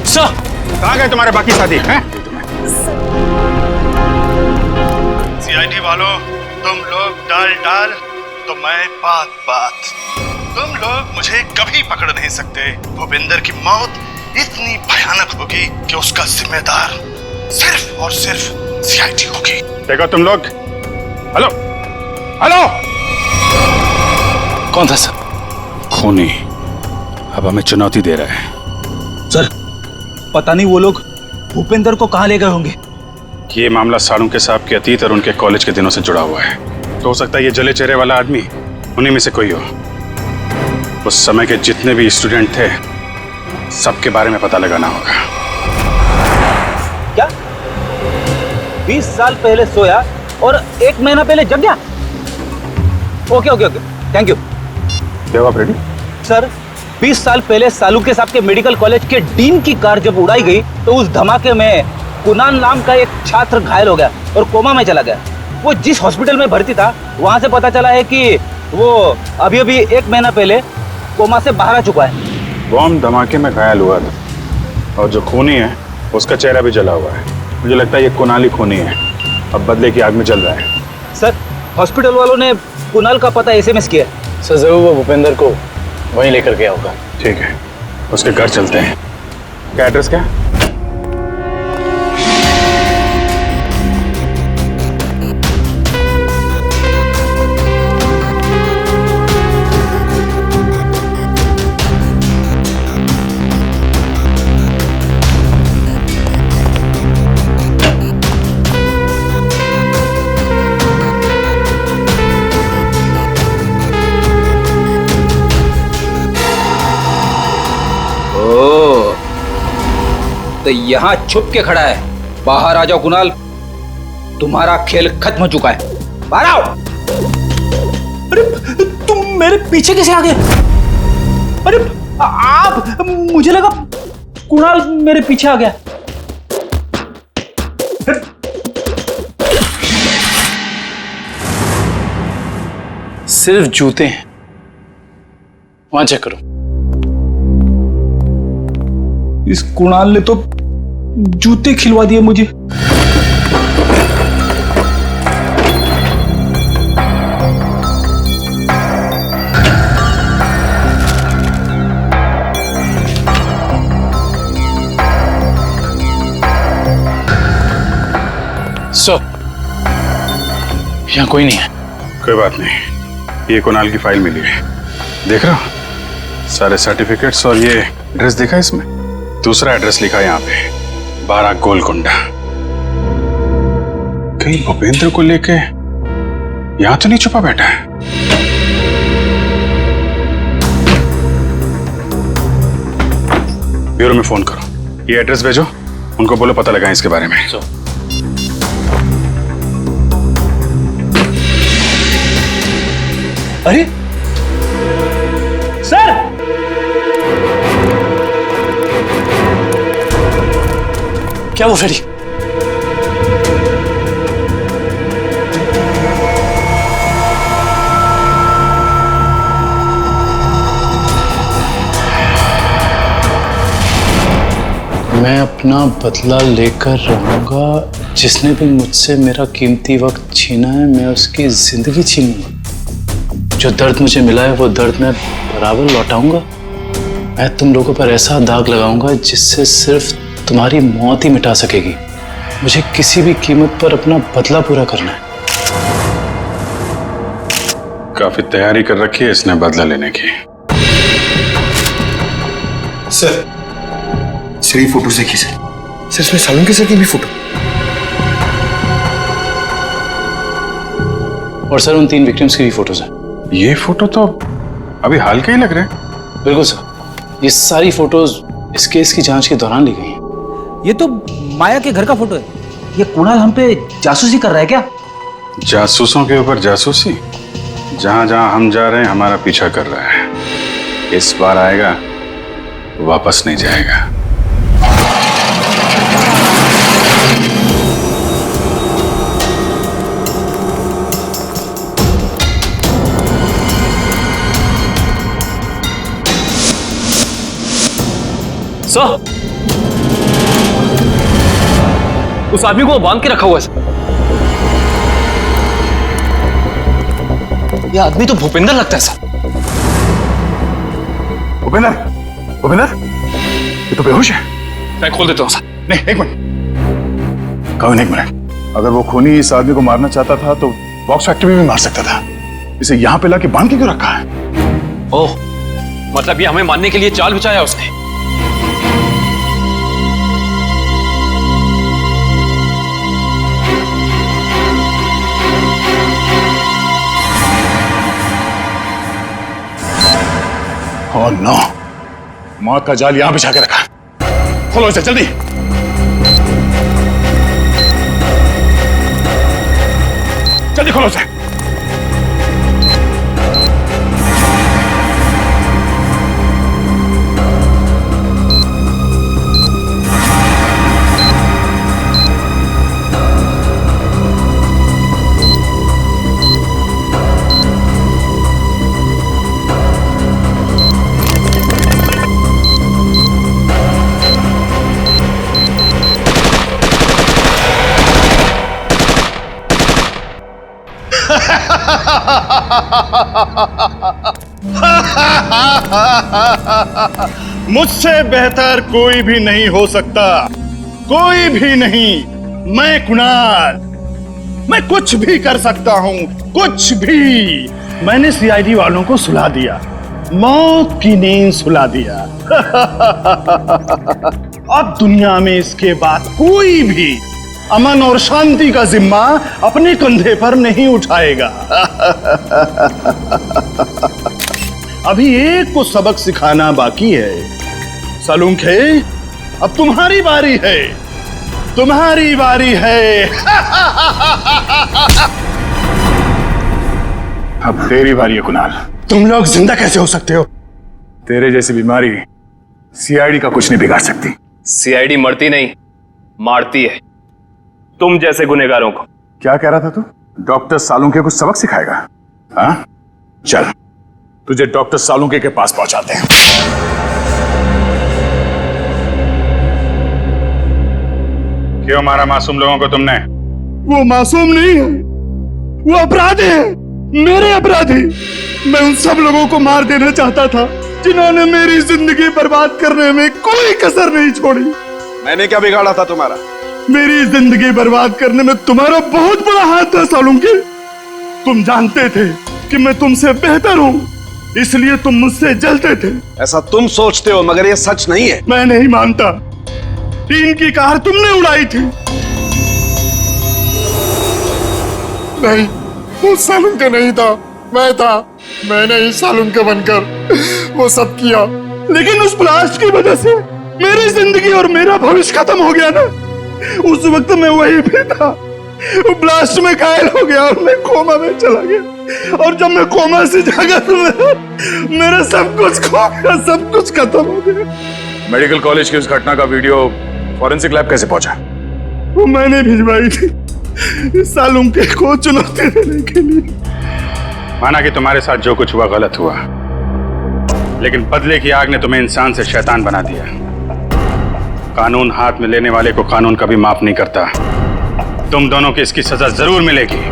सर कहाँ गए तुम्हारे बाकी साथी हैं? सीआईडी वालों, तुम लोग डाल तो मैं बात। तुम लोग मुझे कभी पकड़ नहीं सकते। भूपेंद्र की मौत इतनी भयानक होगी कि उसका जिम्मेदार सिर्फ और सिर्फ सीआईडी होगी। देखो तुम लोग, हेलो हेलो, कौन था सर? खूनी अब हमें चुनौती दे रहा है। सर पता नहीं वो लोग भूपेंद्र को कहाँ ले गए होंगे। ये मामला साळुंखे साहब के अतीत और उनके कॉलेज के दिनों से जुड़ा हुआ है, तो हो सकता है ये जले चेहरे वाला आदमी उन्हीं में से कोई हो। उस समय के जितने भी स्टूडेंट थे सबके बारे में पता लगाना होगा। क्या 20 साल पहले सोया और 1 महीना पहले जग गया? Okay, thank you. जवाब रेडी? सर 20 साल पहले साळुंखे साहब के मेडिकल कॉलेज के डीन की कार जब उड़ाई गई तो उस धमाके में कुणाल नाम का एक छात्र घायल हो गया और कोमा में चला गया। वो जिस हॉस्पिटल में भर्ती था वहां से पता चला है कि वो अभी 1 महीना पहले कोमा से बाहर आ चुका है। बॉम्ब धमाके में घायल हुआ था और जो खूनी है उसका चेहरा भी जला हुआ है। मुझे लगता है ये कुणाल ही खूनी है, अब बदले की आग में जल रहा है। सर हॉस्पिटल वालों ने कुणाल का पता एसएमएस किया। सर जरूर वो भूपेंद्र को वहीं लेकर गया होगा। ठीक है, उसके घर चलते हैं। क्या एड्रेस क्या? तो यहाँ छुप के खड़ा है। बाहर आ जाओ कुणाल, तुम्हारा खेल खत्म हो चुका है। बाहर आओ। अरे तुम मेरे पीछे कैसे आ गए? अरे आप, मुझे लगा कुणाल मेरे पीछे आ गया। सिर्फ जूते हैं, वहां चेक करो। इस कुणाल ने तो जूते खिलवा दिए मुझे। सर यहाँ कोई नहीं है। कोई बात नहीं, ये कुणाल की फाइल मिली है, देख रहा हो? सारे सर्टिफिकेट्स और ये एड्रेस देखा इसमें? दूसरा एड्रेस लिखा है यहाँ पे, 12 गोलकुंडा। कहीं भूपेंद्र को लेके यहां तो नहीं छुपा बैठा है? ब्यूरो में फोन करो, ये एड्रेस भेजो, उनको बोलो पता लगाएं इसके बारे में। अरे सर, क्या वो फेरी? मैं अपना बदला लेकर रहूंगा। जिसने भी मुझसे मेरा कीमती वक्त छीना है, मैं उसकी जिंदगी छीनूंगा। जो दर्द मुझे मिला है वो दर्द मैं बराबर लौटाऊंगा। मैं तुम लोगों पर ऐसा दाग लगाऊंगा जिससे सिर्फ तुम्हारी मौत ही मिटा सकेगी। मुझे किसी भी कीमत पर अपना बदला पूरा करना है। काफी तैयारी कर रखी है इसने बदला लेने की। सर ये फोटो देखिए सर, इसमें सालुंके सर की भी फोटो। और सर उन 3 विक्टिम्स की भी फोटोज हैं। ये फोटो तो अभी हाल के ही लग रहे हैं। बिल्कुल सर, ये सारी फोटोज इस केस की जांच के दौरान ली गई हैं। ये तो माया के घर का फोटो है। ये कुणाल हम पे जासूसी कर रहा है क्या? जासूसों के ऊपर जासूसी? जहां जहां हम जा रहे हैं हमारा पीछा कर रहा है। इस बार आएगा, वापस नहीं जाएगा। सर, उस आदमी को बांध के रखा हुआ है सर। यह आदमी तो भूपेंद्र लगता है सर। भूपेंद्र, ये तो बेहोश है। मैं खोल देता हूं सर। नहीं, एक मिनट कविन, एक मिनट। अगर वो खूनी इस आदमी को मारना चाहता था तो बॉक्स फैक्ट्री में भी मार सकता था। इसे यहां पे लाके बांध के क्यों रखा है? ओह, मतलब ये हमें मारने के लिए चाल बिछाया उसने। ओह नो, मौत का जाल यहां बिछा के रखा। खोलो इसे जल्दी। जल्दी खोलो इसे। मुझसे बेहतर कोई भी नहीं हो सकता, कोई भी नहीं। मैं कुणाल, मैं कुछ भी कर सकता हूं, कुछ भी। मैंने सीआईडी वालों को सुला दिया, मौत की नींद सुला दिया। अब दुनिया में इसके बाद कोई भी अमन और शांति का जिम्मा अपने कंधे पर नहीं उठाएगा। अभी एक को सबक सिखाना बाकी है। सालुंखे, अब तुम्हारी बारी है, तुम्हारी बारी है। अब तेरी बारी है कुणाल। तुम लोग जिंदा कैसे हो सकते हो? तेरे जैसी बीमारी सीआईडी का कुछ नहीं बिगाड़ सकती। सीआईडी मरती नहीं, मारती है तुम जैसे गुनहगारों को। क्या कह रहा था तू? डॉक्टर सालुंके को सबक सिखाएगा? हाँ, चल तुझे डॉक्टर सालुंके के पास पहुंचाते हैं। क्यों मारा मासूम लोगों को तुमने? वो मासूम नहीं है, वो अपराधी है, मेरे अपराधी। मैं उन सब लोगों को मार देना चाहता था जिन्होंने मेरी जिंदगी बर्बाद करने में कोई कसर नहीं छोड़ी। मैंने क्या बिगाड़ा था तुम्हारा? मेरी जिंदगी बर्बाद करने में तुम्हारा बहुत बड़ा हाथ था सालुंके। तुम जानते थे कि मैं तुमसे बेहतर हूँ, इसलिए तुम मुझसे जलते थे। ऐसा तुम सोचते हो, मगर ये सच नहीं है। मैं नहीं मानता। टीन की कार तुमने उड़ाई थी। नहीं, वो सालुंके नहीं था, मैं था। मैंने ही सालुंके बनकर वो सब किया, लेकिन उस ब्लास्ट की वजह से मेरी जिंदगी और मेरा भविष्य खत्म हो गया ना। उस वक्त मैं वही पे था, वो ब्लास्ट में घायल हो गया और मैं कोमा में चला गया। और जब मैं कोमा से जागा तो मेरा सब कुछ खो गया, सब कुछ खत्म हो गया। मेडिकल कॉलेज की उस घटना का वीडियो फॉरेंसिक लैब कैसे पहुंचा? वो मैंने भिजवाई थी सालुंके को चुनौती देने के लिए। माना कि तुम्हारे साथ जो कुछ हुआ गलत हुआ, लेकिन बदले की आग ने तुम्हें इंसान से शैतान बना दिया। कानून हाथ में लेने वाले को कानून कभी माफ नहीं करता। तुम दोनों की इसकी सजा जरूर मिलेगी।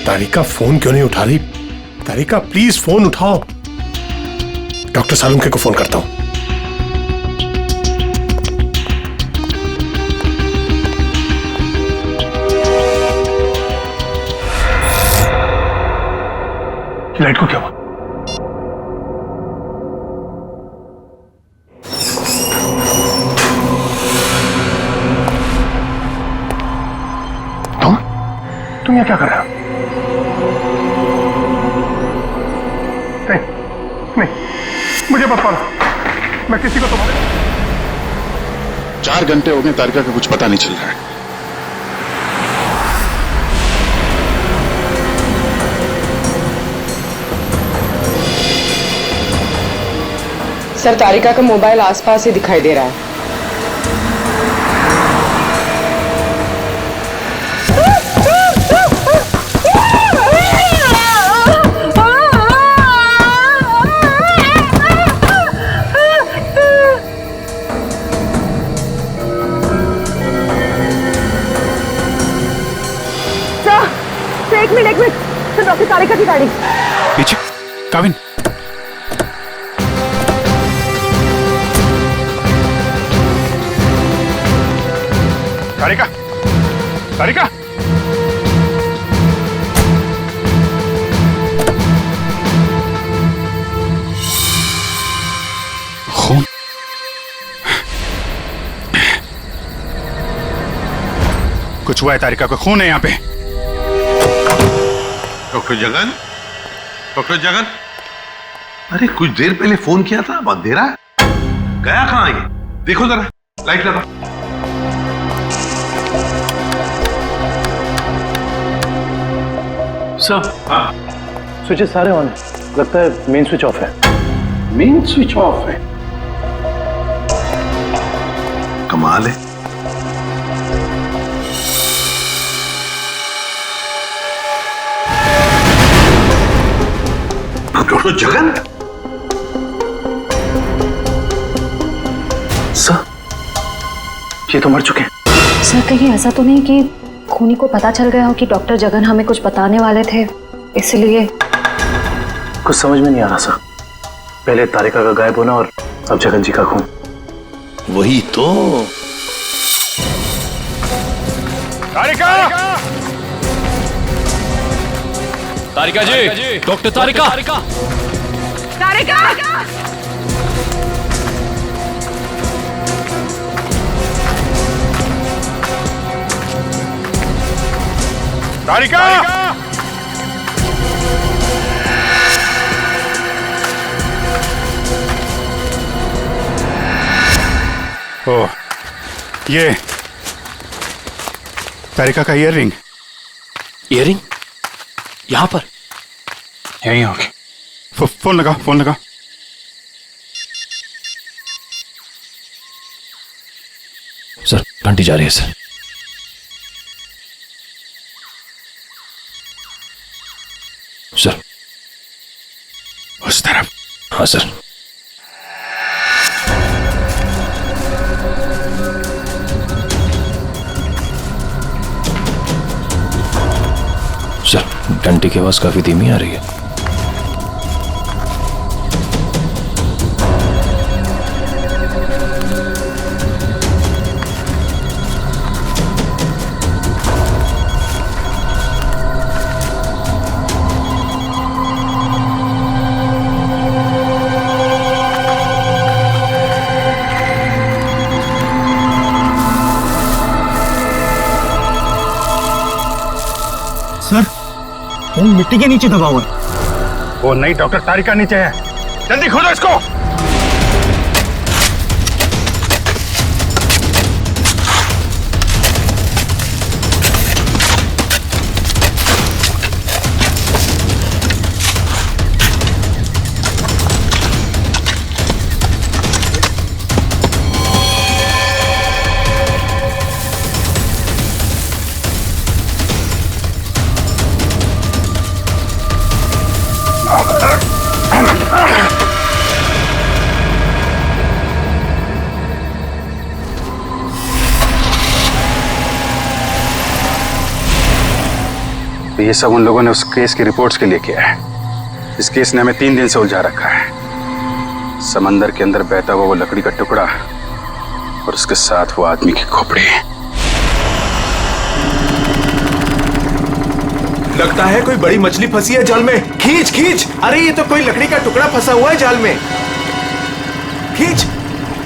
तारिका फोन क्यों नहीं उठा रही? तारिका प्लीज फोन उठाओ। डॉक्टर सालुंके को फोन करता हूं। लाइट को क्या हुआ? तुम यहाँ क्या कर रहे हो? नहीं, मुझे मत मारो। मैं किसी को तुम्हारे 4 घंटे हो गए, तारिका का कुछ पता नहीं चल रहा है। सर, तारिका का मोबाइल आसपास ही दिखाई दे रहा है। एक मिनट सर, डॉक्टर तारिका की गाड़ी पीछे। काविन, तारिका, तारिका, खून। कुछ हुआ है तारिका को, खून है यहाँ पे। डॉक्टर जगन, डॉक्टर जगन, अरे कुछ देर पहले फोन किया था, अब अंधेरा है, गया कहाँ ये? देखो जरा, लाइट लगा। सर, स्विचेस सारे ऑन है, लगता है मेन स्विच ऑफ है। मेन स्विच ऑफ है? कमाल है। डॉक्टर जगन? सर, ये तो मर चुके हैं। सर कहीं ऐसा तो नहीं कि खूनी को पता चल गया हो कि डॉक्टर जगन हमें कुछ बताने वाले थे, इसलिए? कुछ समझ में नहीं आ रहा सर। पहले तारिका का गायब होना और अब जगन जी का खून। वही तो। तारिका! तारिका जी, डॉक्टर तारिका! तारिका! तारिका! ओ, ये तारिका का ईयररिंग। ईयररिंग? यहां पर? यहीं होगी। फोन लगा, फोन लगा। सर घंटी जा रही है सर। सर उस तरफ। हाँ सर। सर घंटी की आवाज काफी धीमी आ रही है। सर, फोन मिट्टी के नीचे दबा हुआ है। वो नहीं, डॉक्टर तारिका नीचे है। जल्दी खोलो इसको। ये सब उन लोगों ने उस केस की रिपोर्ट्स के लिए किया है। इस केस ने हमें 3 दिन से उलझा रखा है। समंदर के अंदर बहता हुआ वो लकड़ी का टुकड़ा और उसके साथ वो आदमी की खोपड़ी। लगता है कोई बड़ी मछली फंसी है जाल में। खींच खींच। अरे ये तो कोई लकड़ी का टुकड़ा फंसा हुआ है जाल में। खींच।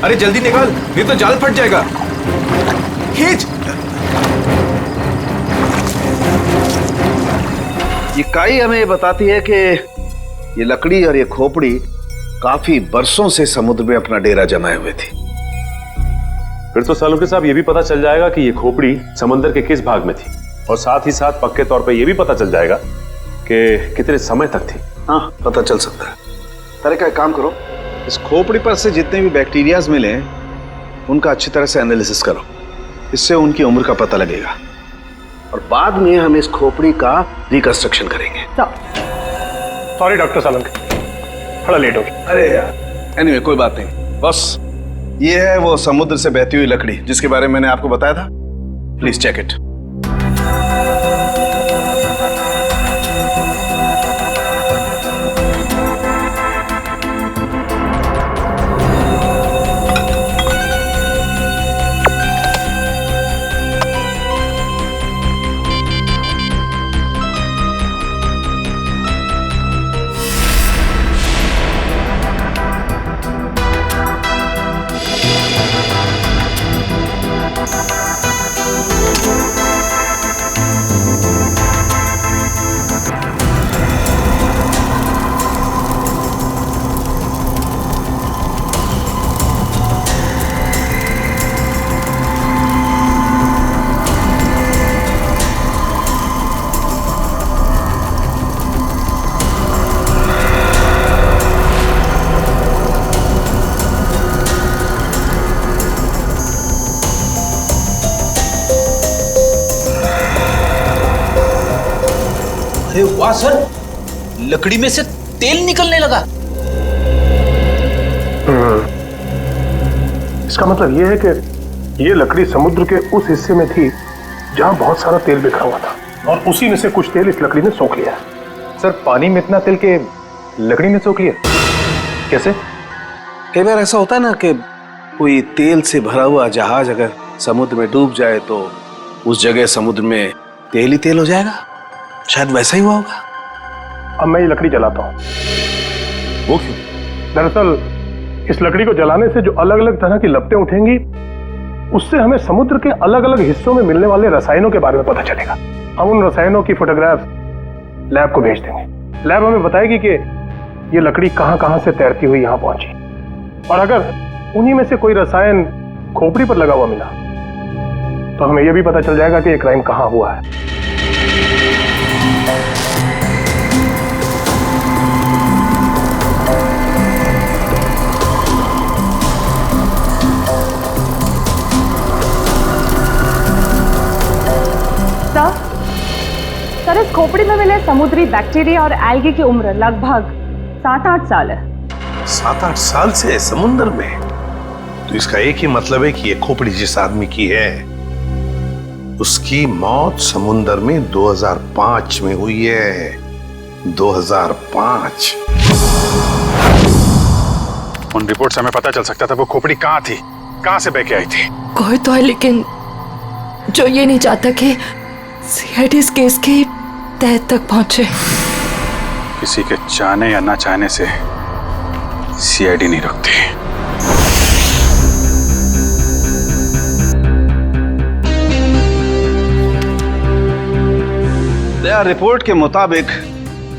अरे जल्दी निकाल, नहीं तो जाल फट जाएगा। खींच। ये काई हमें बताती है कि ये लकड़ी और ये खोपड़ी काफी बरसों से समुद्र में अपना डेरा जमाए हुए थी। फिर तो सालों के साहब ये भी पता चल जाएगा कि ये खोपड़ी समंदर के किस भाग में थी, और साथ ही साथ पक्के तौर पे ये भी पता चल जाएगा कि कितने समय तक थी। हाँ, पता चल सकता है। तारिका, एक काम करो, इस खोपड़ी पर से जितने भी बैक्टीरियाज मिले उनका अच्छी तरह से एनालिसिस करो। इससे उनकी उम्र का पता लगेगा और बाद में हम इस खोपड़ी का रिकंस्ट्रक्शन करेंगे। सॉरी डॉक्टर सालंक, थोड़ा लेट हो गया। अरे यार, एनीवे कोई बात नहीं। बस ये है वो समुद्र से बहती हुई लकड़ी जिसके बारे में मैंने आपको बताया था। Please check it. अरे वाह सर, लकड़ी में से तेल निकलने लगा। इसका मतलब यह है कि ये लकड़ी समुद्र के उस हिस्से में थी जहां बहुत सारा तेल बिखरा हुआ था, और उसी में से कुछ तेल इस लकड़ी ने सोख लिया। सर पानी में इतना तेल के लकड़ी ने सोख लिया कैसे? कई बार ऐसा होता है ना कि कोई तेल से भरा हुआ जहाज अगर समुद्र में डूब जाए तो उस जगह समुद्र में तेल ही तेल हो जाएगा। शायद वैसा ही हुआ होगा। अब मैं ये लकड़ी जलाता हूँ। वो क्यों? दरअसल इस लकड़ी को जलाने से जो अलग अलग तरह की लपटें उठेंगी, उससे हमें समुद्र के अलग अलग हिस्सों में मिलने वाले रसायनों के बारे में पता चलेगा। हम उन रसायनों की फोटोग्राफ लैब को भेज देंगे। लैब हमें बताएगी कि ये लकड़ी कहां कहां से तैरती हुई यहां पहुंची, और अगर उन्हीं में से कोई रसायन खोपड़ी पर लगा हुआ मिला तो हमें यह भी पता चल जाएगा कि ये क्राइम कहां हुआ है। सर, इस खोपड़ी में मिले समुद्री बैक्टीरिया और एल्गी की उम्र लगभग 7-8 साल है। 7-8 साल से समुद्र में? तो इसका एक ही मतलब है कि ये खोपड़ी जिस आदमी की है उसकी मौत समुद्र में 2005 में हुई है। 2005। उन रिपोर्ट से हमें पता चल सकता था वो खोपड़ी कहाँ थी, कहाँ से बह के आई थी। कोई तो है लेकिन जो ये नहीं चाहता कि सीआईडी इस केस के तह तक पहुंचे। किसी के चाहने या ना चाहने से सीआईडी नहीं रुकती। नया रिपोर्ट के मुताबिक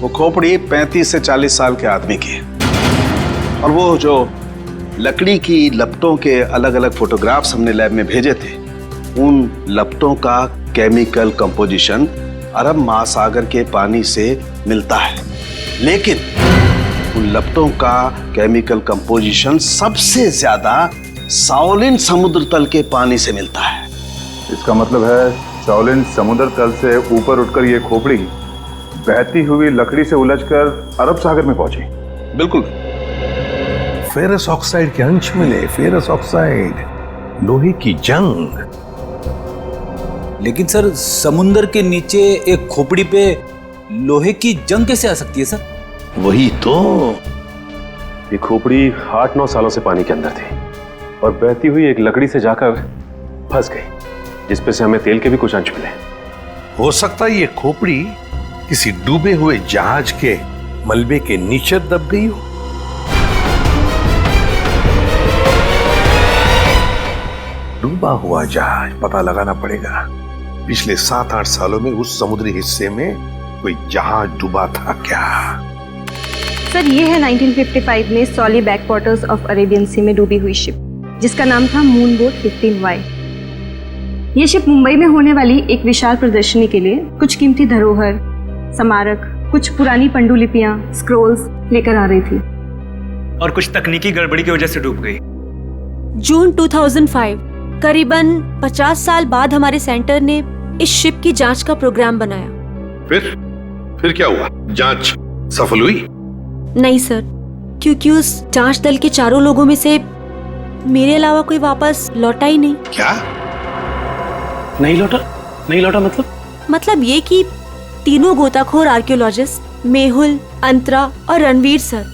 वो खोपड़ी 35 से 40 साल के आदमी की है, और वो जो लकड़ी की लपटों के अलग अलग फोटोग्राफ्स हमने लैब में भेजे थे, उन लपटों का केमिकल कंपोजिशन अरब महासागर के पानी से मिलता है, लेकिन उन लपटों का केमिकल कंपोजिशन सबसे ज्यादा शाओलिन समुद्र तल के पानी से मिलता है। इसका मतलब है शाओलिन समुद्र तल से ऊपर उठकर ये खोपड़ी बहती हुई लकड़ी से उलझकर अरब सागर में पहुंची। बिल्कुल। फेरस ऑक्साइड के अंश मिले, फेरस ऑक्साइड, लोहे की जंग। लेकिन सर, समुद्र के नीचे एक खोपड़ी पे लोहे की जंग कैसे आ सकती है सर? वही तो। ये खोपड़ी 8-9 सालों से पानी के अंदर थी और बहती हुई एक लकड़ी से जाकर फंस गई, जिसपे से हमें तेल के भी कुछ अंश मिले। हो सकता है ये खोपड़ी किसी डूबे हुए जहाज के मलबे के नीचे दब गई हो। डूबा हुआ जहाज, पता लगाना पड़ेगा पिछले 7-8 सालों में उस समुद्री हिस्से में कोई जहाज डूबा था क्या। सर, ये है 1955 में सॉली बैकवाटर्स ऑफ अरेबियन सी में डूबी हुई शिप, जिसका नाम था मूनबोट 15Y। ये शिप मुंबई में होने वाली एक विशाल प्रदर्शनी के लिए कुछ कीमती धरोहर, स्मारक, कुछ पुरानी पंडुलिपियां, स्क्रोल्स लेकर आ रही थी, और कुछ तकनीकी गड़बड़ी की वजह से डूब गई। जून 2005, करीबन 50 साल बाद हमारे सेंटर ने इस शिप की जांच का प्रोग्राम बनाया। फिर क्या हुआ? जांच सफल हुई? नहीं सर, क्योंकि उस जांच दल के चारों लोगों में से मेरे अलावा कोई वापस लौटा ही नहीं। क्या? नहीं लौटा मतलब ये कि तीनों गोताखोर आर्कियोलॉजिस्ट मेहुल, अंतरा और रणवीर सर,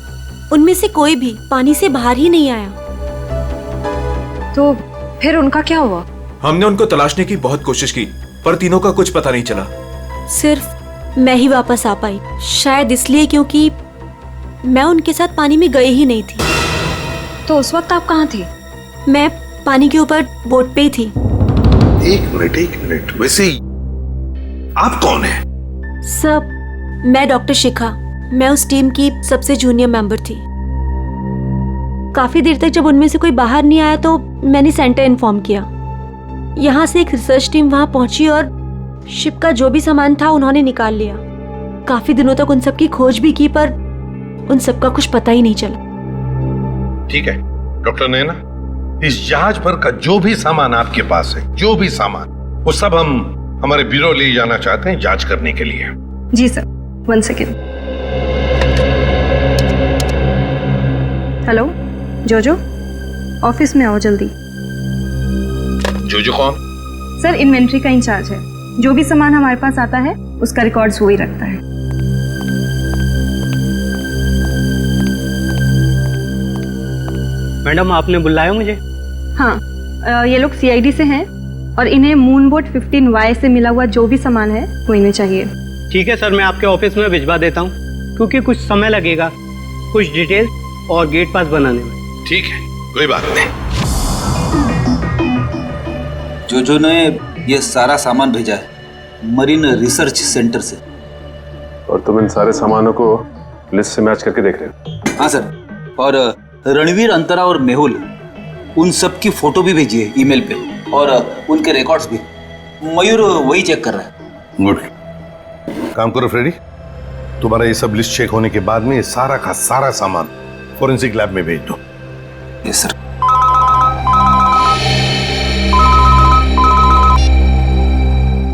उनमें से कोई भी पानी से बाहर ही नहीं आया। तो फिर उनका क्या हुआ? हमने उनको तलाशने की बहुत कोशिश की, पर तीनों का कुछ पता नहीं चला। सिर्फ मैं ही वापस आ पाई, शायद इसलिए क्योंकि मैं उनके साथ पानी में गई ही नहीं थी। तो उस वक्त आप कहाँ थी? मैं पानी के ऊपर बोट पे ही थी। एक मिनट, वैसे आप कौन है? सब, मैं डॉक्टर शिखा, मैं उस टीम की सबसे जूनियर मेंबर थी। काफी देर तक जब उनमें से कोई बाहर नहीं आया तो मैंने सेंटर इन्फॉर्म किया। यहाँ से एक रिसर्च टीम वहां पहुंची और शिप का जो भी सामान था उन्होंने निकाल लिया। काफी दिनों तक उन सब की खोज भी की, पर उन सब का कुछ पता ही नहीं चला। ठीक है डॉक्टर नैना, इस जहाज पर का जो भी सामान आपके पास है, जो भी सामान, वो सब हम हमारे ब्यूरो ले जाना चाहते हैं जांच करने के लिए। जी सर, 1 सेकेंड। हेलो जोजो, ऑफिस में आओ जल्दी। जोजो कौन? सर इन्वेंट्री का इंचार्ज है। जो भी सामान हमारे पास आता है उसका रिकॉर्ड्स वो ही रखता है। मैडम आपने बुलाया मुझे? हाँ, ये लोग सीआईडी से हैं और इन्हें मूनबोट 15Y से मिला हुआ जो भी सामान है वो इन्हें चाहिए। ठीक है सर, मैं आपके ऑफिस में भिजवा देता हूँ, क्योंकि कुछ समय लगेगा कुछ डिटेल और गेट पास बनाने में। ठीक है, कोई बात नहीं। जोजो ने ये सारा सामान भेजा है मरीन रिसर्च सेंटर से। और तुम इन सारे सामानों को लिस्ट से मैच करके देख रहे हो? हाँ सर, और रणवीर, अंतरा और मेहुल, उन सब की फोटो भी भेजी है ईमेल पे, और उनके रिकॉर्ड्स भी। मयूर वही चेक कर रहा है। गुड, काम करो फ्रेडी, तुम्हारा ये सब लिस्ट चेक होने के बाद में ये सारा का सारा सामान फोरेंसिक लैब में भेज दो। Yes sir.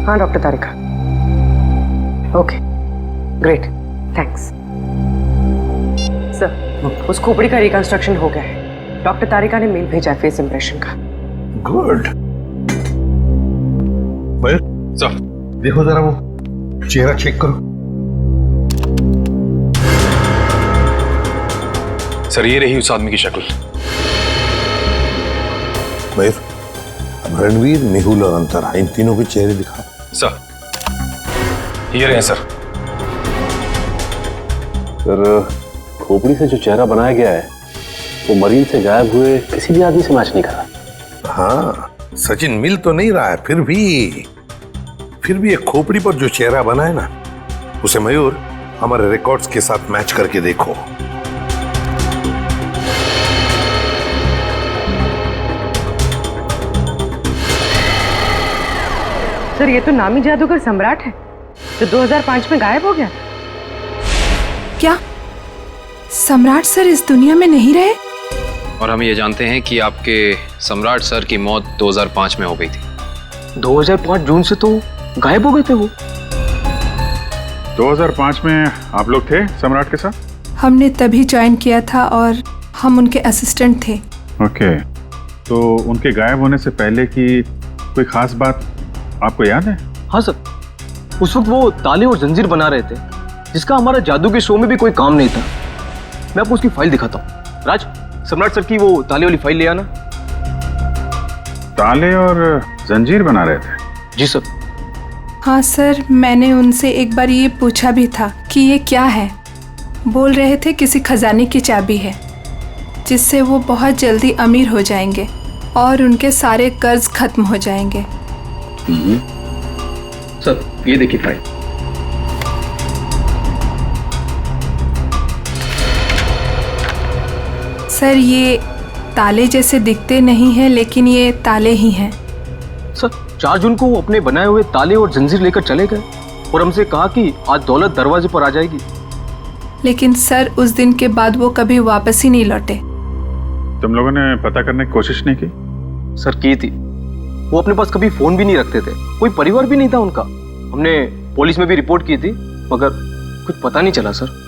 हाँ डॉक्टर तारिका, ओके ग्रेट, थैंक्स सर। उस खोपड़ी का रिकंस्ट्रक्शन हो गया है। डॉक्टर तारिका ने मेल भेजा है फेस इंप्रेशन का। गुड। मयूर सर, देखो जरा वो चेहरा चेक करो। सर ये रही उस आदमी की शक्ल। मयूर, अब रणवीर, मेहुल और अंतरा, इन तीनों के चेहरे दिखा। सर ये रहे सर। सर खोपड़ी से जो चेहरा बनाया गया है वो मरीन से गायब हुए किसी भी आदमी से मैच नहीं कर रहा। हाँ, सचिन मिल तो नहीं रहा है, फिर भी एक खोपड़ी पर जो चेहरा बना है ना, उसे मयूर हमारे रिकॉर्ड्स के साथ मैच करके देखो। सर ये तो नामी जादूगर सम्राट है जो 2005 में गायब हो गया। क्या सम्राट सर इस दुनिया में नहीं रहे? और हम ये जानते हैं कि आपके सम्राट सर की मौत 2005 में हो गई थी। 2005 जून से तो गायब हो गए थे वो। 2005 में आप लोग थे सम्राट के साथ? हमने तभी ज्वाइन किया था और हम उनके असिस्टेंट थे। ओके, तो उनके गायब होने से पहले की कोई खास बात आपको याद है? हाँ सर, उस वक्त वो ताले और जंजीर बना रहे थे, जिसका हमारा जादू के शो में भी कोई काम नहीं था। मैं आपको उसकी फाइल दिखाता हूँ। राज, सम्राट सर की वो ताले वाली फाइल ले आना। ताले और जंजीर बना रहे थे? जी सर। हाँ सर, मैंने उनसे एक बार ये पूछा भी था कि ये क्या है। बोल रहे थे किसी खजाने की चाबी है जिससे वो बहुत जल्दी अमीर हो जाएंगे और उनके सारे कर्ज खत्म हो जाएंगे। सर ये देखिए फाइल। सर ये ताले जैसे दिखते नहीं हैं, लेकिन ये ताले ही हैं। सर 4 जून को वो अपने बनाए हुए ताले और जंजीर लेकर चले गए और हमसे कहा कि आज दौलत दरवाजे पर आ जाएगी। लेकिन सर उस दिन के बाद वो कभी वापस ही नहीं लौटे। तुम लोगों ने पता करने की कोशिश नहीं की? सर की थी, वो अपने पास कभी फोन भी नहीं रखते थे, कोई परिवार भी नहीं था उनका। हमने पुलिस में भी रिपोर्ट की थी मगर कुछ पता नहीं चला सर।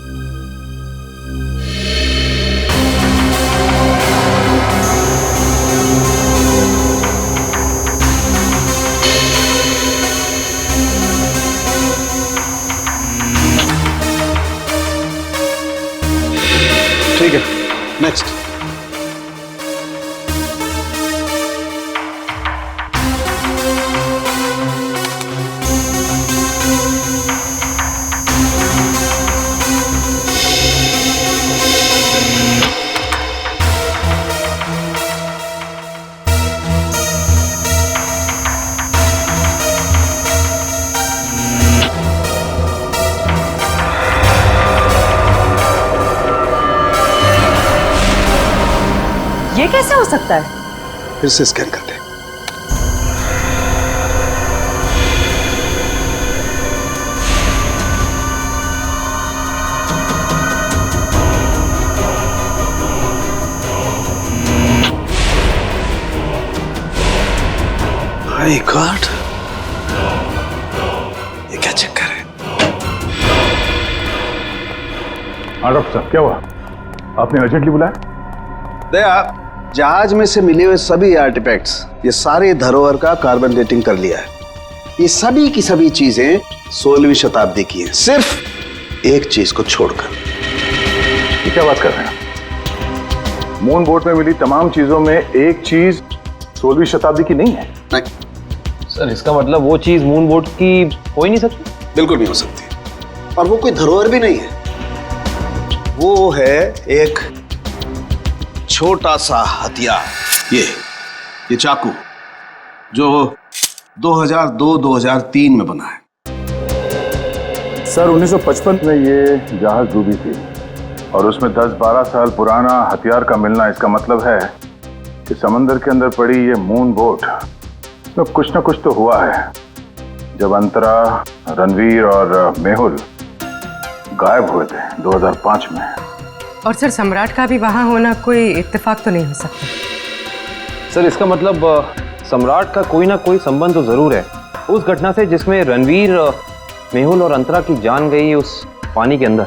ठीक है, नेक्स्ट। ये कैसे हो सकता है? फिर से स्कैन करते हैं। माय गॉड, ये क्या चक्कर है? हाँ डॉक्टर साहब, क्या हुआ? आपने अर्जेंटली बुलाया? दया, जहाज में से मिले हुए सभी आर्टिफैक्ट्स, ये सारे धरोहर का कार्बन डेटिंग कर लिया है। ये सभी की सभी चीजें 16वीं शताब्दी की हैं, सिर्फ एक चीज को छोड़कर। ये क्या बात कर रहे हैं? मून बोट में मिली तमाम चीजों में एक चीज 16वीं शताब्दी की नहीं है? नहीं सर, इसका मतलब वो चीज मून बोट की हो ही नहीं सकती? बिल्कुल नहीं हो सकती, और वो कोई धरोहर भी नहीं है। वो है एक छोटा सा हथियार, ये चाकू, जो 2002-2003 में बना है। सर 1955 में ये जहाज डूबी थी और उसमें 10-12 साल पुराना हथियार का मिलना, इसका मतलब है कि समंदर के अंदर पड़ी ये मून बोट में कुछ ना कुछ तो हुआ है। जब अंतरा, रणवीर और मेहुल गायब हुए थे 2005 में। और सर, सम्राट का भी वहां होना कोई इत्तेफाक तो नहीं हो सकता। सर, इसका मतलब सम्राट का कोई ना कोई संबंध तो जरूर है उस घटना से जिसमें रणवीर, मेहुल और अंतरा की जान गई उस पानी के अंदर।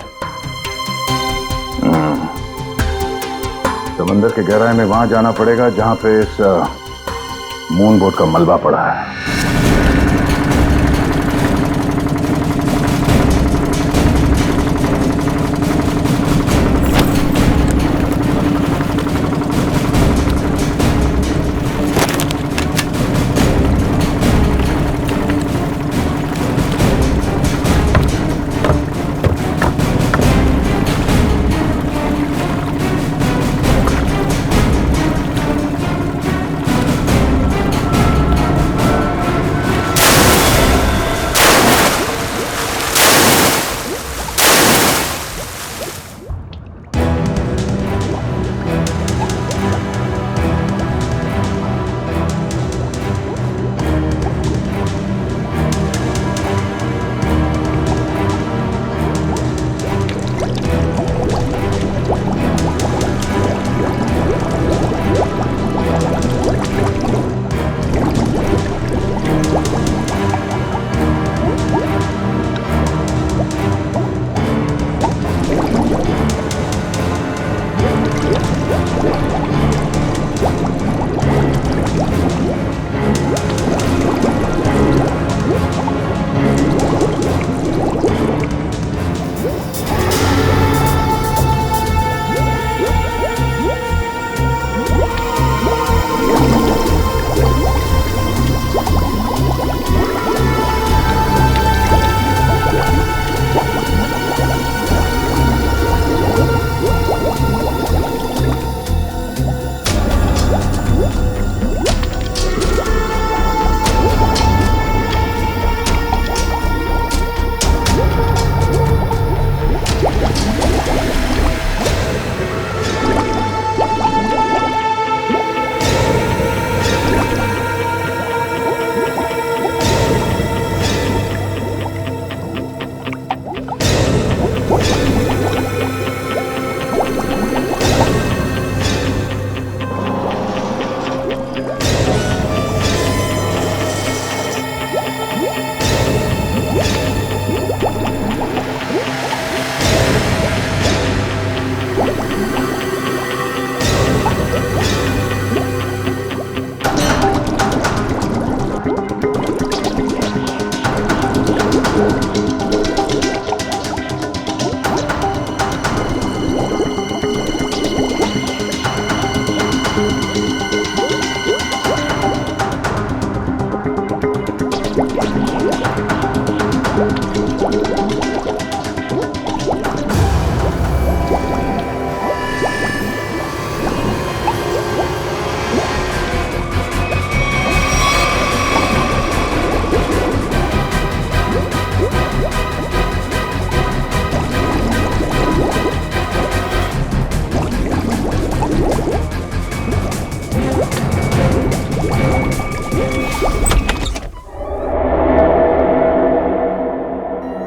समंदर के गहराई में वहां जाना पड़ेगा जहां पे इस मून बोट का मलबा पड़ा है।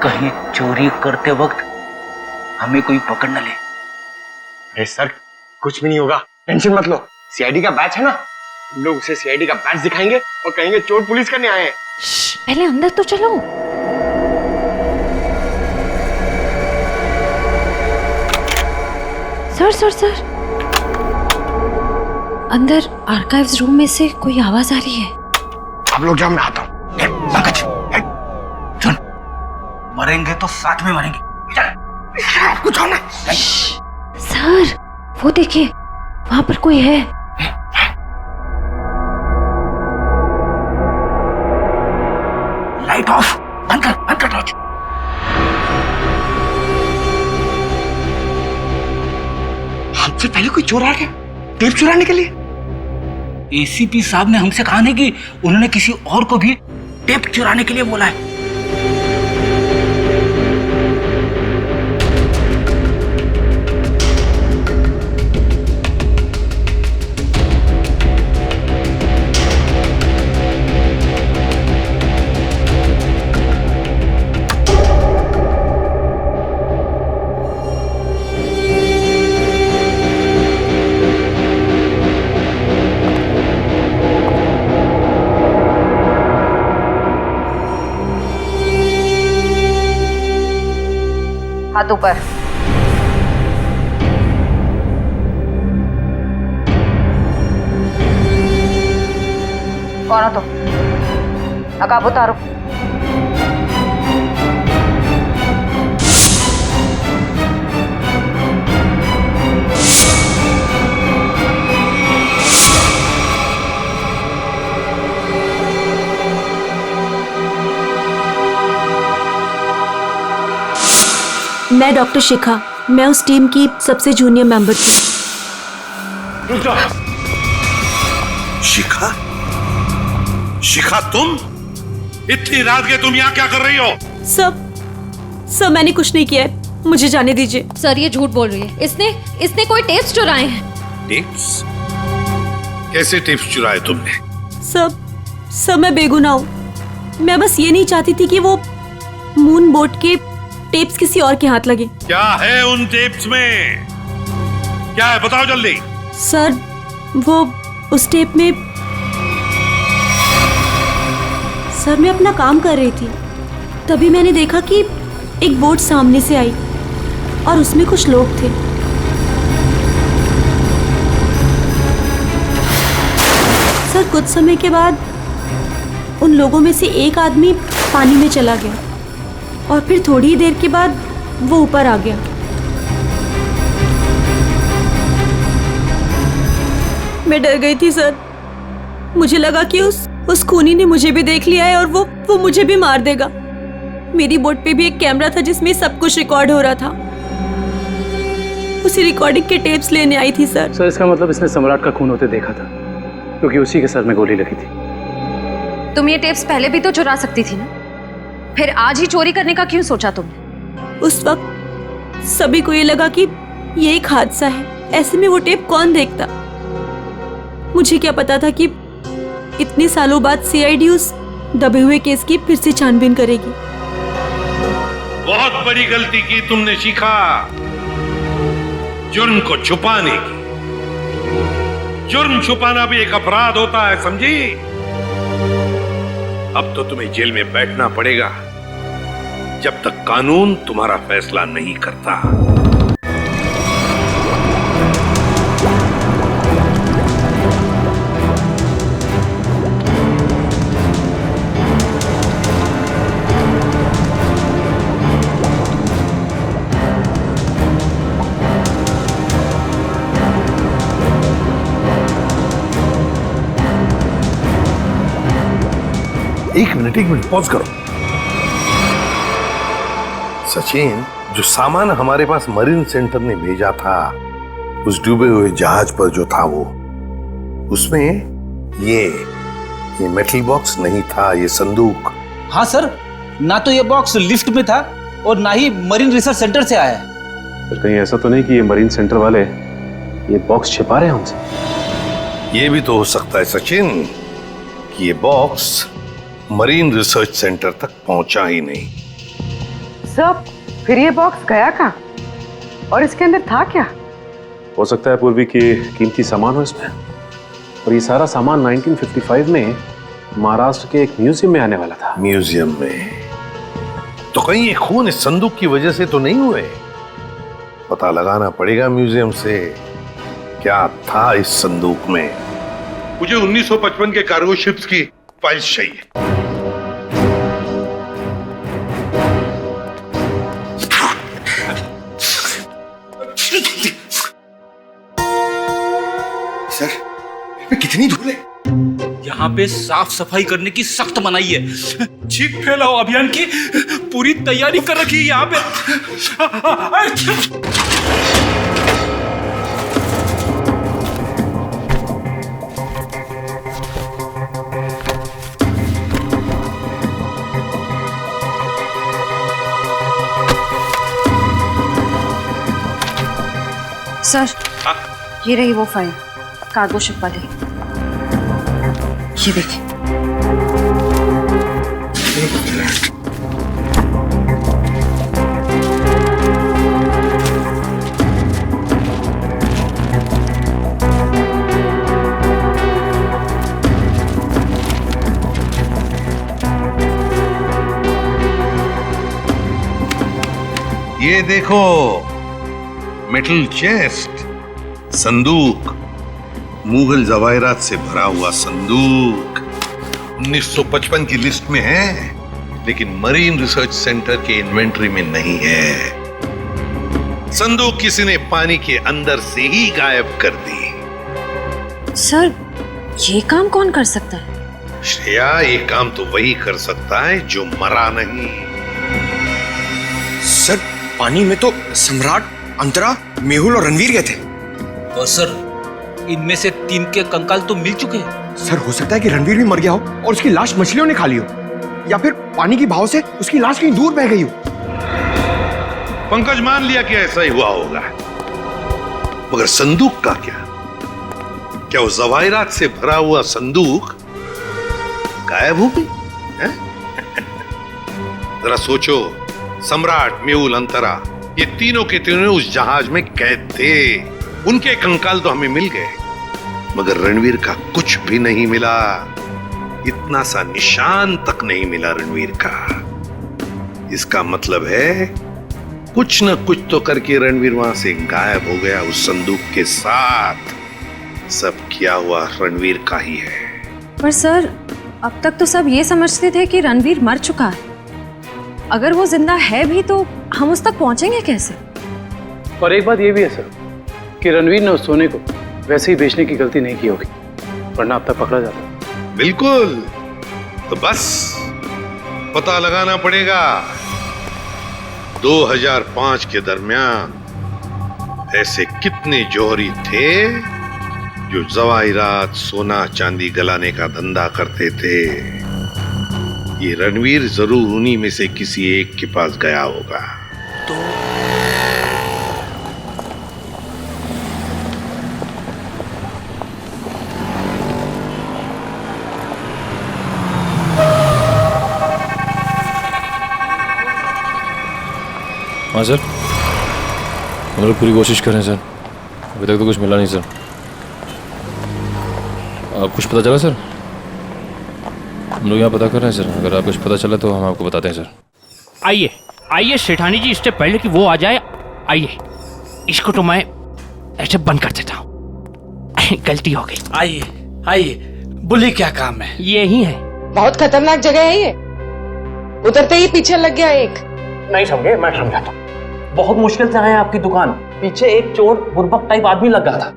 कहीं चोरी करते वक्त हमें कोई पकड़ न ले। अरे सर, कुछ भी नहीं होगा, टेंशन मत लो। सीआईडी का बैच है ना, हम लोग उसे सीआईडी का बैच दिखाएंगे और कहेंगे चोर पुलिस करने आए हैं। पहले अंदर तो चलो। सर सर सर अंदर आर्काइव्स रूम में से कोई आवाज आ रही है। अब लोग जाओ, मैं आता हूँ। पंकज, सुन, मरेंगे तो साथ में मरेंगे। चल, कुछ होना। सर, वो देखिए, वहां पर कोई है। लाइट ऑफ, बंद कर टॉर्च। हमसे पहले कोई चोर आ गया टेप चुराने के लिए। एसीपी साहब ने हमसे कहा नहीं कि उन्होंने किसी और को भी टेप चुराने के लिए बोला है। हाथ ऊपर। कौन हो तुम? नकाब उतारो। मैं डॉक्टर शिखा, मैं उस टीम की सबसे जूनियर मेंबर थी। रुक जाओ। शिखा? शिखा तुम? इतनी रात के तुम यहाँ क्या कर रही हो? सर मैंने कुछ नहीं किया है, मुझे जाने दीजिए। सर ये झूठ बोल रही है, इसने कोई टेप्स चुराए हैं। टेप्स? कैसे टेप्स चुराए तुमने? सर मैं बेगुनाह हूँ। मैं बस ये नहीं चाहती थी कि वो मून बोट के टेप्स किसी और के हाथ लगे। क्या है उन टेप्स में? क्या है बताओ जल्दी। सर वो उस टेप में, सर मैं अपना काम कर रही थी, तभी मैंने देखा कि एक बोट सामने से आई और उसमें कुछ लोग थे। सर कुछ समय के बाद उन लोगों में से एक आदमी पानी में चला गया और फिर थोड़ी ही देर के बाद वो ऊपर आ गया। मैं डर गई थी सर, मुझे लगा कि उस खूनी ने मुझे भी देख लिया है और वो मुझे भी मार देगा। मेरी बोट पे भी एक कैमरा था जिसमें सब कुछ रिकॉर्ड हो रहा था। उसी रिकॉर्डिंग के टेप्स लेने आई थी सर। सर इसका मतलब इसने सम्राट का खून होते देखा था, क्योंकि उसी के सर में गोली लगी थी। तुम ये टेप्स पहले भी तो चुरा सकती थी ना, फिर आज ही चोरी करने का क्यों सोचा तुमने? उस वक्त सभी को ये लगा कि ये एक हादसा है, ऐसे में वो टेप कौन देखता। मुझे क्या पता था कि इतने सालों बाद सीआईडी उस दबे हुए केस की फिर से छानबीन करेगी। बहुत बड़ी गलती की तुमने शिखा, जुर्म को छुपाने की। जुर्म छुपाना भी एक अपराध होता है, समझी? अब तो तुम्हें जेल में बैठना पड़ेगा जब तक कानून तुम्हारा फैसला नहीं करता। एक मिनट पॉज करो। सचिन, जो सामान हमारे पास मरीन सेंटर ने भेजा था उस डूबे हुए जहाज पर जो था वो, उसमें ये मेटल बॉक्स नहीं था, ये संदूक। हाँ सर, ना तो ये बॉक्स लिफ्ट में था और ना ही मरीन रिसर्च सेंटर से आया है। सर कहीं ऐसा तो नहीं कि ये मरीन सेंटर वाले ये बॉक्स छिपा रहे हैं हमसे? ये भी तो हो सकता है सचिन कि ये बॉक्स मरीन रिसर्च सेंटर तक पहुंचा ही नहीं। सब फिर ये बॉक्स गया कहाँ और इसके अंदर था क्या? हो सकता है पूर्वी कि कीमती सामान हो इसमें, और ये सारा सामान 1955 में महाराष्ट्र के एक म्यूजियम में आने वाला था। म्यूजियम में? तो कहीं ये खून इस संदूक की वजह से तो नहीं हुए? पता लगाना पड़ेगा म्यूजियम से क्या था इस संदूक में? मुझे 1955 के कार्गो शिप्स की फाइल्स चाहिए। सर, कितनी धूल है? यहाँ पे साफ सफाई करने की सख्त मनाही है। चीख फैलाओ अभियान की पूरी तैयारी कर रखी है यहाँ पे। सर, ये रही वो फाइल कार्गो शिप वाली। ये देखिए। ये देखो, मेटल चेस्ट, संदूक, मुगल जवाहरात से भरा हुआ संदूक 1955 की लिस्ट में है, लेकिन मरीन रिसर्च सेंटर के इन्वेंटरी में नहीं है। संदूक किसी ने पानी के अंदर से ही गायब कर दी। सर, ये काम कौन कर सकता है? श्रेया, ये काम तो वही कर सकता है जो मरा नहीं। सर, पानी में तो सम्राट, अंतरा, मेहुल और रणवीर गए थे। तो सर, इनमें से 3 के कंकाल तो मिल चुके हैं। सर, हो सकता है कि रणवीर भी मर गया हो और उसकी लाश मछलियों ने खा ली हो, या फिर पानी की बहाव से उसकी लाश कहीं दूर बह गई हो। पंकज मान लिया कि ऐसा ही हुआ होगा, मगर संदूक का क्या? क्या वो जवाहिरात से भरा हुआ संदूक गायब हो गई? जरा सोचो, सम्राट, मेहुल, अंतरा, ये तीनों के तीनों उस जहाज में कैद थे। उनके कंकाल तो हमें मिल गए, मगर रणवीर का कुछ भी नहीं मिला। इतना सा निशान तक नहीं मिला रणवीर का। इसका मतलब है कुछ न कुछ तो करके रणवीर वहां से गायब हो गया उस संदूक के साथ। सब किया हुआ रणवीर का ही है। पर सर, अब तक तो सब ये समझते थे कि रणवीर मर चुका है। अगर वो जिंदा है भी तो हम उस तक पहुंचेंगे कैसे? और एक बात ये भी है सर कि रणवीर ने उस सोने को वैसे ही बेचने की गलती नहीं की होगी, वरना अब तक पकड़ा जाता। बिल्कुल, तो बस पता लगाना पड़ेगा। 2005 के दरमियान ऐसे कितने जौहरी थे जो जवाहिरात, सोना चांदी गलाने का धंधा करते थे। ये रणवीर जरूर उन्हीं में से किसी एक के पास गया होगा। हाँ सर, हम लोग पूरी कोशिश कर रहे हैं सर, अभी तक तो कुछ मिला नहीं सर। आप कुछ पता चला सर? हम लोग यहाँ पता कर रहे हैं सर, अगर आप कुछ पता चला तो हम आपको बताते हैं सर। आइए आइए सेठानी जी, इससे पहले कि वो आ जाए, आइए, इसको तो मैं ऐसे बंद कर देता हूँ। गलती हो गई। आइए आइए, बोलिए क्या काम है? यही है। बहुत खतरनाक जगह है ये, उतरते ही पीछे लग गया एक। नहीं समझे, मैं समझाता हूँ। बहुत मुश्किल से आए आपकी दुकान, पीछे एक चोर बुर्बक टाइप आदमी लग गया था,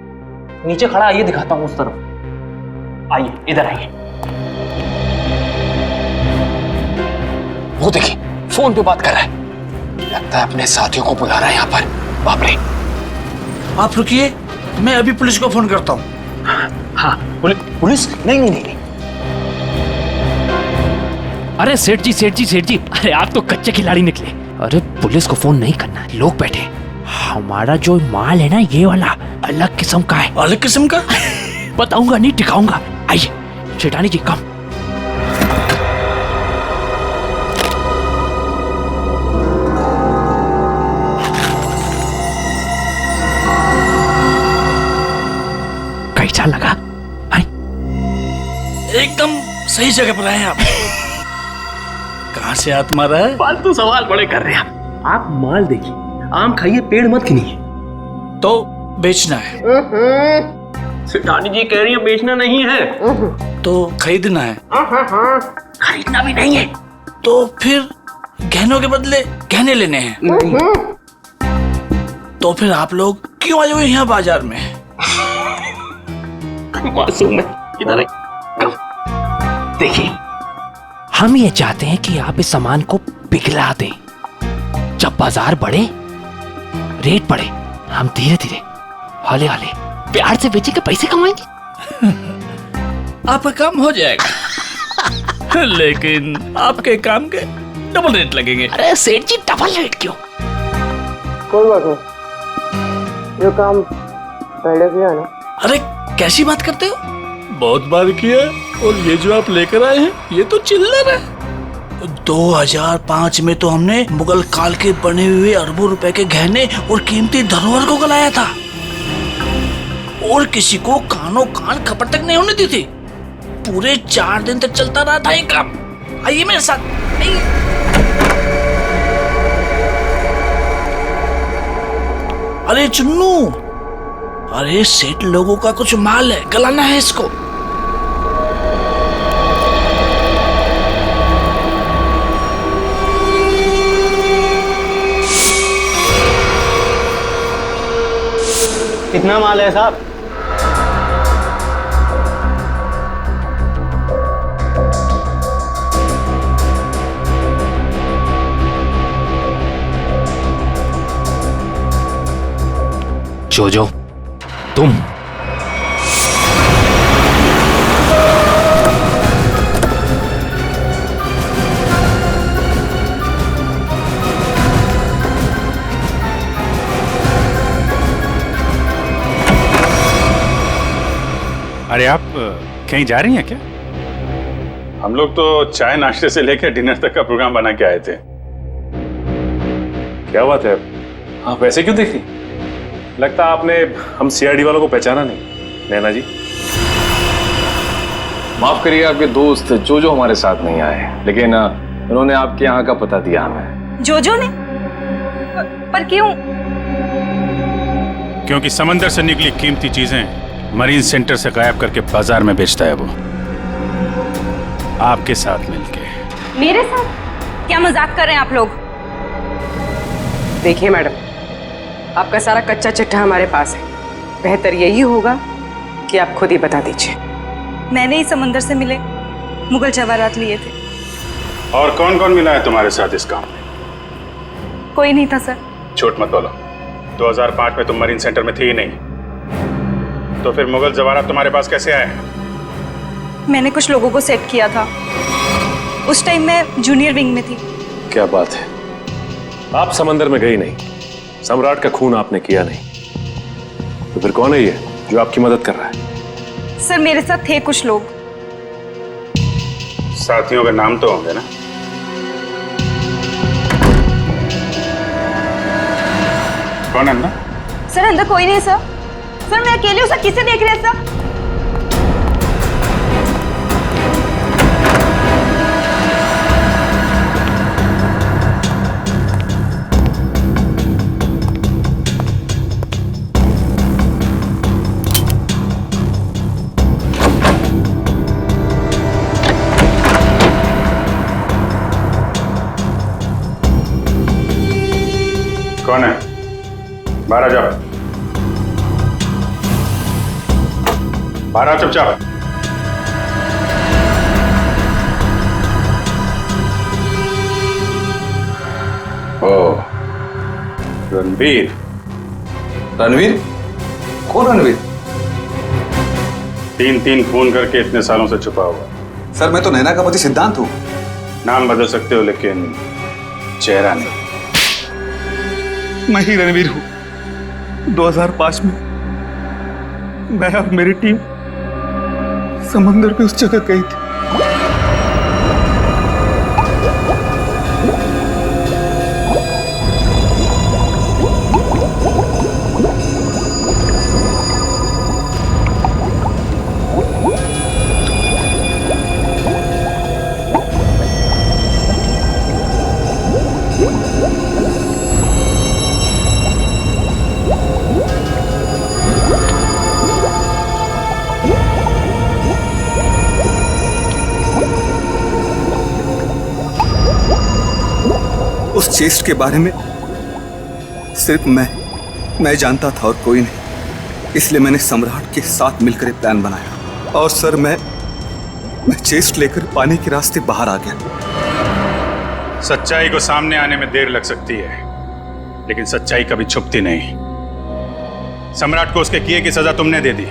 नीचे खड़ा। आइए दिखाता हूँ उस तरफ, आइए इधर आइए। वो देखिए फोन पे बात कर रहा है, लगता है अपने साथियों को बुला रहा है यहाँ पर। बाप रे। आप रुकिए, मैं अभी पुलिस को फोन करता हूँ। हाँ, पुलिस? नहीं। अरे सेठ जी, अरे आप तो कच्चे खिलाड़ी निकले। अरे पुलिस को फोन नहीं करना, लोग बैठे। हमारा जो माल है ना, ये वाला अलग किस्म का है। अलग किस्म का? बताऊंगा नहीं, टिकाऊंगा। आइए सेठानी जी, कम। कैसा लगा? एकदम सही जगह पर आए आप। कहाँ से हाथ मारा है? फालतू सवाल बड़े कर रहे हैं आप माल देखिए, आम खाइए, पेड़ मत गिनिए। तो बेचना है। सेठानी जी कह रही है बेचना नहीं है, तो खरीदना है। खरीदना भी नहीं है। तो फिर गहनों के बदले गहने लेने हैं। तो फिर आप लोग क्यों आए हुए यहाँ बाजार में? मासूम है, इधर देखिए, हम ये चाहते हैं कि आप इस सामान को पिघला दें। जब बाजार बढ़े, रेट बढ़े, हम धीरे धीरे हौले हौले प्यार से बेचे के पैसे कमाएंगे। आपका काम हो जाएगा लेकिन आपके काम के डबल रेट लगेंगे। अरे सेठ जी, डबल रेट क्यों? कोई बात नहीं, ये काम पहले किया है ना। अरे कैसी बात करते हो? बहुत बार किया, और ये जो आप लेकर आए हैं ये तो चिल्लर है। 2005 में तो हमने मुगल काल के बने हुए अरबों रुपए के गहने और कीमती धरोहर को गलाया था, और किसी को कानों कान खबर तक नहीं होने दी थी। पूरे 4 दिन तक चलता रहा था ये काम। आइए मेरे साथ। अरे चुन्नू, अरे सेठ लोगों का कुछ माल है, गलाना है इसको। कितना माल है साहब? जोजो, तुम अरे आप कहीं जा रही हैं क्या? हम लोग तो चाय नाश्ते से लेकर डिनर तक का प्रोग्राम बना के आए थे। क्या बात है, आप ऐसे क्यों देख रही? लगता आपने हम सीआईडी वालों को पहचाना नहीं। नैना जी, माफ करिए, आपके दोस्त जोजो हमारे साथ नहीं आए, लेकिन उन्होंने आपके यहाँ का पता दिया हमें। जोजो ने? पर क्यों? क्योंकि समंदर से निकली कीमती चीजें मरीन सेंटर से गायब करके बाजार में बेचता है वो, आपके साथ मिलके। मेरे साथ? क्या मजाक कर रहे हैं आप लोग? देखिए मैडम, आपका सारा कच्चा चिट्ठा हमारे पास है। बेहतर यही होगा कि आप खुद ही बता दीजिए। मैंने ही समंदर से मिले मुगल जवाहरात लिए थे। और कौन कौन मिला है तुम्हारे साथ इस काम में? कोई नहीं था सर। झूठ मत बोलो। 2005 में तुम मरीन सेंटर में थी ही नहीं, तो फिर मुगल जवाहरात तुम्हारे पास कैसे आए? मैंने कुछ लोगों को सेट किया था। उस टाइम मैं जूनियर विंग में थी। क्या बात है, आप समंदर में गई नहीं, सम्राट का खून आपने किया नहीं, तो फिर कौन है ये जो आपकी मदद कर रहा है? सर मेरे साथ थे कुछ लोग। साथियों के नाम तो होंगे ना? कौन है अंदर? सर अंदर कोई नहीं सर। सर मैं अकेली हूँ सर, किसे देख रहे हैं सर? कौन है? बाहर आ जाओ। बाहर आओ चुपचाप। ओ, रणवीर। रणवीर? कौन रणवीर? 3 खून करके इतने सालों से छुपा हुआ। सर मैं तो नैना का पति सिद्धांत हूं। नाम बदल सकते हो लेकिन चेहरा नहीं। मैं ही रणवीर हूं। 2005 में मैं और मेरी टीम समंदर पे उस जगह गई थी। चेस्ट के बारे में सिर्फ मैं जानता था और कोई नहीं, इसलिए मैंने सम्राट के साथ मिलकर एक प्लान बनाया। और सर मैं चेस्ट लेकर पानी के रास्ते बाहर आ गया। सच्चाई को सामने आने में देर लग सकती है, लेकिन सच्चाई कभी छुपती नहीं। सम्राट को उसके किए की सजा तुमने दे दी,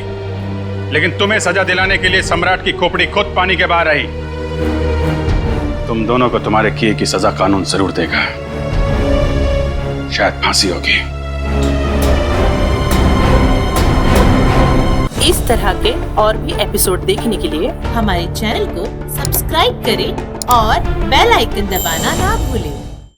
लेकिन तुम्हें सजा दिलाने के लिए सम्राट की खोपड़ी खुद पानी के बाहर आई। तुम दोनों को तुम्हारे किए की सजा कानून जरूर देगा, शायद फांसी होगी। इस तरह के और भी एपिसोड देखने के लिए हमारे चैनल को सब्सक्राइब करें और बेल आइकन दबाना ना भूलें।